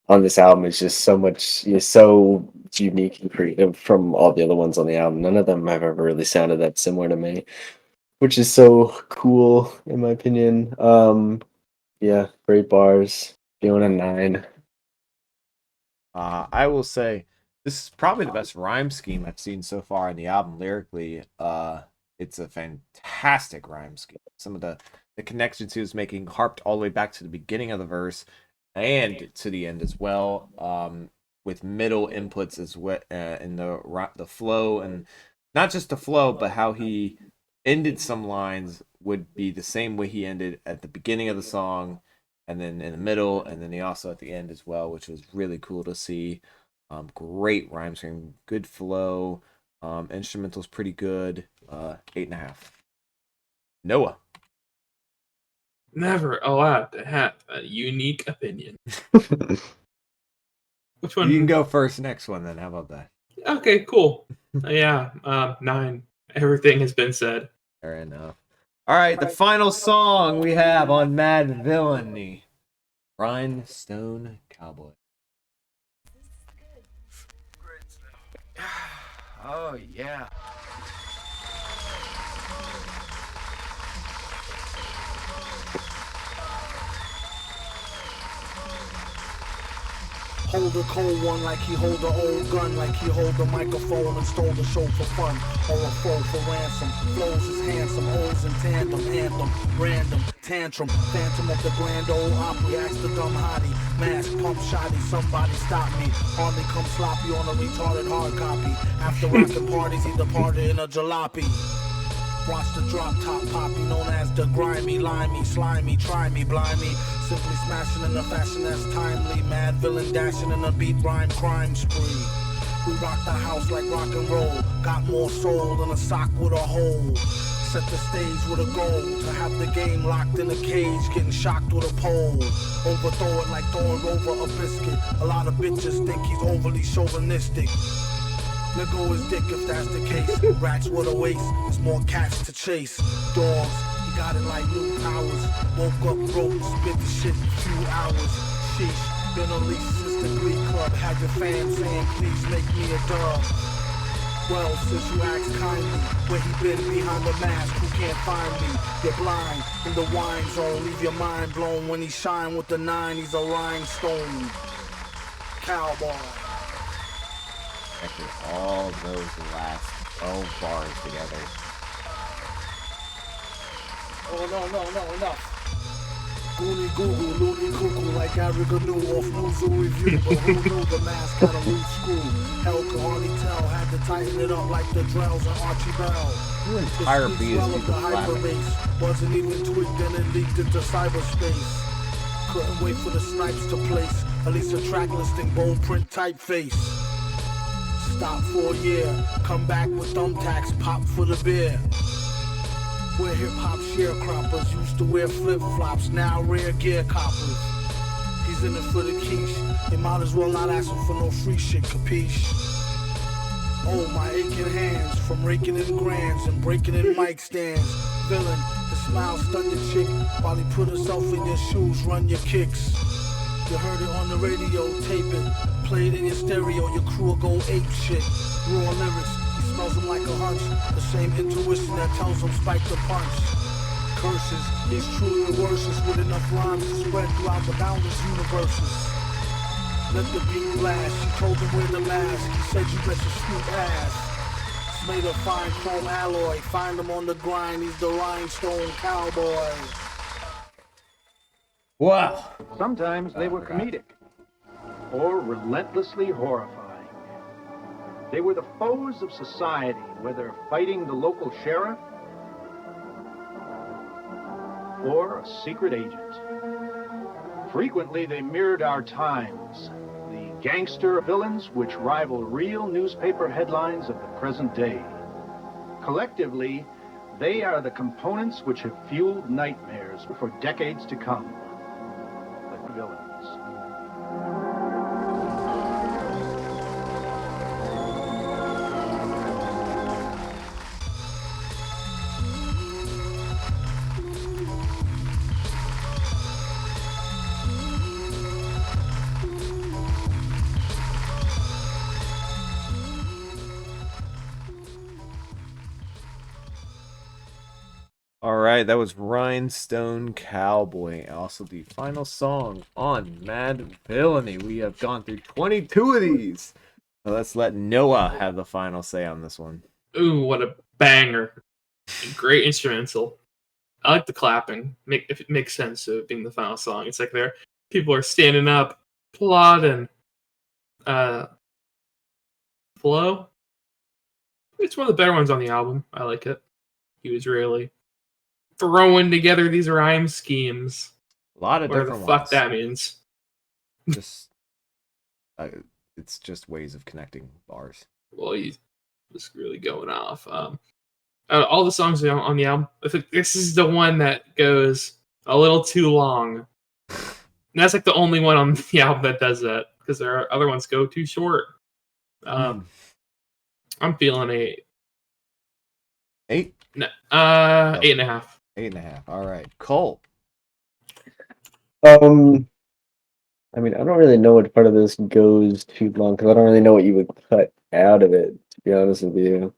on this album is just so much, so unique and creative from all the other ones on the album. None of them have ever really sounded that similar to me, which is so cool in my opinion. Yeah, great bars. Feeling a 9. I will say this is probably the best rhyme scheme I've seen so far in the album lyrically. It's a fantastic rhyme scheme. Some of the connections he was making harped all the way back to the beginning of the verse and to the end as well, with middle inputs as well in the flow, and not just the flow, but how he ended some lines would be the same way he ended at the beginning of the song, and then in the middle, and then he also at the end as well, which was really cool to see. Great rhyme scheme, good flow, instrumental's pretty good. 8.5. Noah. Never allowed to have a unique opinion. Which one? You can go first next one then. How about that? Okay, cool. Yeah, 9. Everything has been said. Fair enough. All right, the final song we have on Madvillainy, Rhinestone Cowboy. Oh, yeah. Hold a cold one like he hold an old gun, like he hold a microphone and stole the show for fun. Or a foe for ransom. Flows is handsome, holes in tandem, anthem, random, tantrum, phantom of the grand old Opry. Ask the dumb hottie, mask, pump shotty, somebody stop me. Hardly come sloppy on a retarded hard copy. After rockin' parties, he departed in a jalopy. Watch the drop top poppy, known as the grimy, limey, slimy, try me, blind me. Simply smashing in a fashion that's timely. Mad villain dashing in a beat rhyme crime spree. We rock the house like rock and roll. Got more soul than a sock with a hole. Set the stage with a goal to have the game locked in a cage, getting shocked with a pole. Overthrow it like throwing over a biscuit. A lot of bitches think he's overly chauvinistic. Nigga his dick if that's the case. Rats with a waist, there's more cats to chase. Dogs, he got it like new powers. Woke up broke, spit the shit in a few hours. Sheesh, been unleashed since the Glee Club. Had your fans saying please make me a dub. Well, since you asked kindly, where he been behind the mask, who can't find me? You're blind in the wine zone, leave your mind blown when he shine with the 9, he's a rhinestone cowboy. Actually, all those last 12 bars together. Oh, no, enough. Goonie Google, loony cuckoo, like Ariganu off News Review. But who knew the mask had a loose screw? Hell could hardly tell, had to tighten it up like the drells on Archie Bell. Your entire The beat is swell of the people clapping. hyperbase wasn't even tweaked and it leaked into cyberspace. Couldn't wait for the snipes to place at least a track listing, bold print typeface. Stop for a year, come back with thumbtacks, pop for the beer. Where hip-hop sharecroppers used to wear flip-flops, now rare gear coppers. He's in it for the quiche, they might as well not ask him for no free shit, capiche? Oh, my aching hands, from raking in grands and breaking in mic stands. Villain, the smile stunned the chick, while he put himself in your shoes, run your kicks. You heard it on the radio, tape it, play it in your stereo, your crew will go ape shit. Raw lyrics, he smells them like a hunch, the same intuition that tells him spike the punch. Curses, he's truly the worstest with enough rhymes to spread throughout the boundless universes. Let the beat blast, she told him wear the mask, he said you bet your scoop ass. It's made of fine chrome alloy, find him on the grind, he's the rhinestone cowboy. Wow. Sometimes they were comedic or relentlessly horrifying. They were the foes of society, whether fighting the local sheriff or a secret agent. Frequently, they mirrored our times, the gangster villains which rival real newspaper headlines of the present day. Collectively, they are the components which have fueled nightmares for decades to come. The villains. All right, that was Rhinestone Cowboy. Also, the final song on Madvillainy. We have gone through 22 of these. So let's let Noah have the final say on this one. Ooh, what a banger. Great instrumental. I like the clapping. If it makes sense of being the final song. It's like people are standing up, applauding. Flow. It's one of the better ones on the album. I like it. He was really throwing together these rhyme schemes. A lot of whatever different the fuck ones. that means. Just, it's just ways of connecting bars. Well, he's just really going off. All the songs on the album, I think this is the one that goes a little too long. And that's like the only one on the album that does that, because there are other ones go too short. I'm feeling 8. 8? No, 8.5. 8.5. All right, Cole. I mean, I don't really know what part of this goes too long because I don't really know what you would cut out of it, to be honest with you.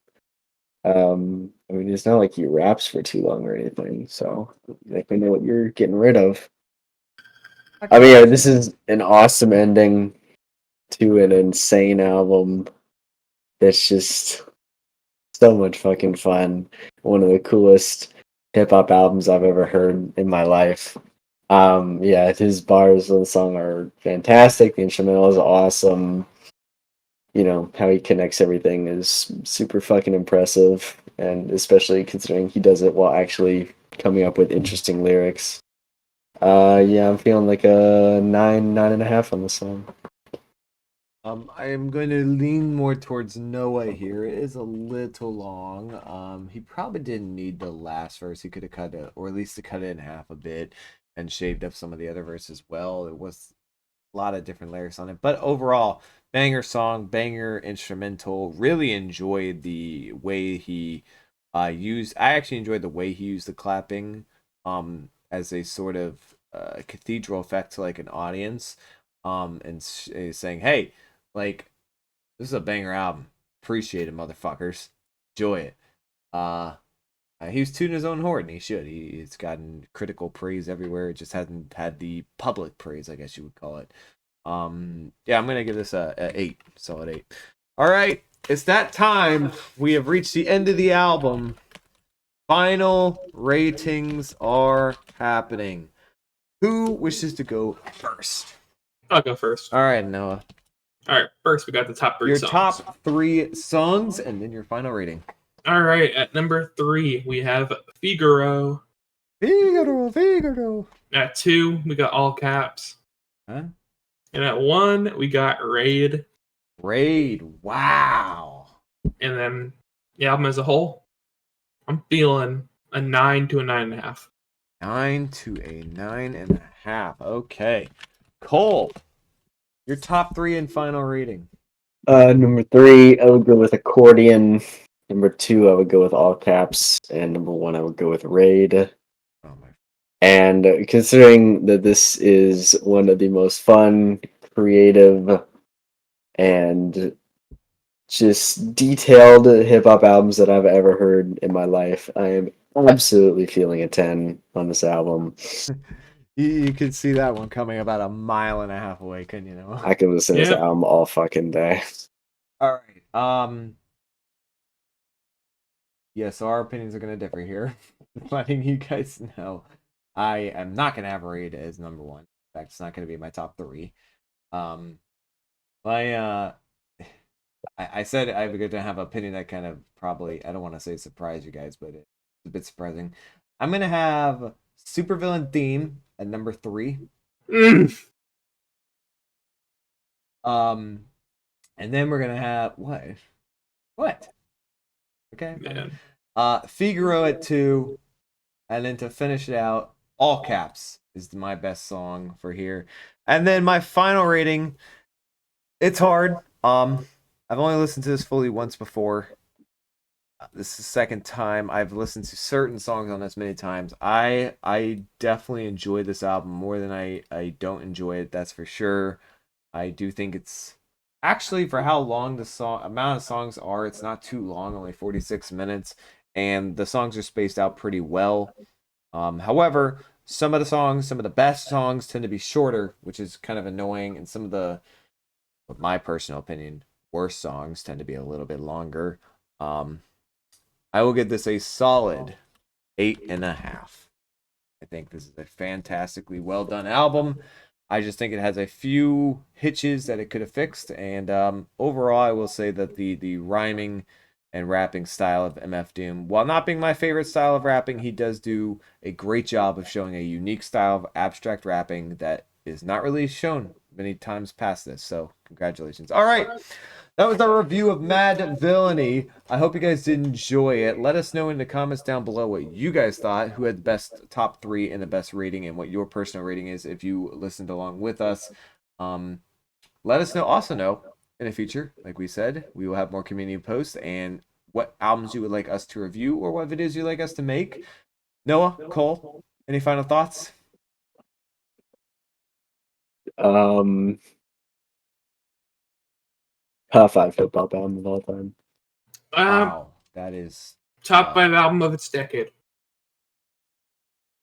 I mean, it's not like he raps for too long or anything, so like I know what you're getting rid of. I mean, yeah, this is an awesome ending to an insane album. That's just so much fucking fun. One of the coolest hip hop albums I've ever heard in my life. Yeah, his bars of the song are fantastic. The instrumental is awesome. how he connects everything is super fucking impressive, and especially considering he does it while actually coming up with interesting lyrics. Yeah, I'm feeling like a 9.5 on the song. I am going to lean more towards Noah here. It is a little long. He probably didn't need the last verse. He could have cut it, or at least cut it in half a bit and shaved up some of the other verses. Well, it was a lot of different lyrics on it, but overall, banger song, banger instrumental. Really enjoyed the way he used. I actually enjoyed the way he used the clapping, as a sort of cathedral effect to like an audience, and saying, "Hey, like, this is a banger album. Appreciate it, motherfuckers. Enjoy it." He was tooting his own horn, and he should. He's gotten critical praise everywhere. It just hasn't had the public praise, I guess you would call it. Yeah, I'm gonna give this a 8, solid 8. All right, it's that time. We have reached the end of the album. Final ratings are happening. Who wishes to go first? I'll go first. All right, Noah. All right, first we got the top 3 Your songs. top 3 songs, and then your final rating. All right, at number 3 we have Figaro. Figaro. At 2 we got All Caps. Huh? And at 1 we got Raid. Wow. And then the album as a whole, I'm feeling a 9 to a 9.5. 9 to a 9.5. Okay. Cole, your top 3 and final rating. Number 3, I would go with Accordion. Number 2, I would go with All Caps. And number 1, I would go with Raid. And considering that this is one of the most fun, creative, and just detailed hip-hop albums that I've ever heard in my life, I am absolutely feeling a 10 on this album. You could see that one coming about a mile and a half away, couldn't you know? I could listen to this album all fucking day. All right. Yeah, so our opinions are going to differ here. Letting you guys know, I am not going to have Raid as number 1. In fact, it's not going to be my top 3. I said I was going to have an opinion that kind of probably, I don't want to say surprise you guys, but it's a bit surprising. I'm going to have Supervillain Theme at number 3. And then we're going to have, what? Okay. Man. Figaro at 2. And then to finish it out, All Caps is my best song for here. And then my final rating, it's hard. I've only listened to this fully once before. This is the second time I've listened to certain songs on this many times. I definitely enjoy this album more than I don't enjoy it, that's for sure. I do think it's actually, for how long the amount of songs are, it's not too long, only 46 minutes, and the songs are spaced out pretty well. However, some of the best songs tend to be shorter, which is kind of annoying, and some of the, in my personal opinion, worst songs tend to be a little bit longer. I will give this a solid 8.5. I think this is a fantastically well done album. I just think it has a few hitches that it could have fixed, and overall, I will say that the rhyming and rapping style of MF Doom, while not being my favorite style of rapping, he does do a great job of showing a unique style of abstract rapping that is not really shown many times past this. So, congratulations. All right. That was our review of Madvillainy. I hope you guys did enjoy it. Let us know in the comments down below what you guys thought, who had the best top 3 and the best rating, and what your personal rating is if you listened along with us. Let us know. Also know, in the future, like we said, we will have more community posts and what albums you would like us to review or what videos you'd like us to make. Noah, Cole, any final thoughts? Top 5 hip-hop album of all time. Wow, that is top 5 album of its decade.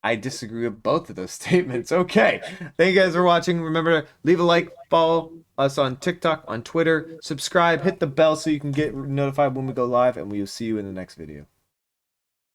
I disagree with both of those statements. Okay. Thank you guys for watching. Remember to leave a like, follow us on TikTok, on Twitter, subscribe, hit the bell so you can get notified when we go live, and we will see you in the next video.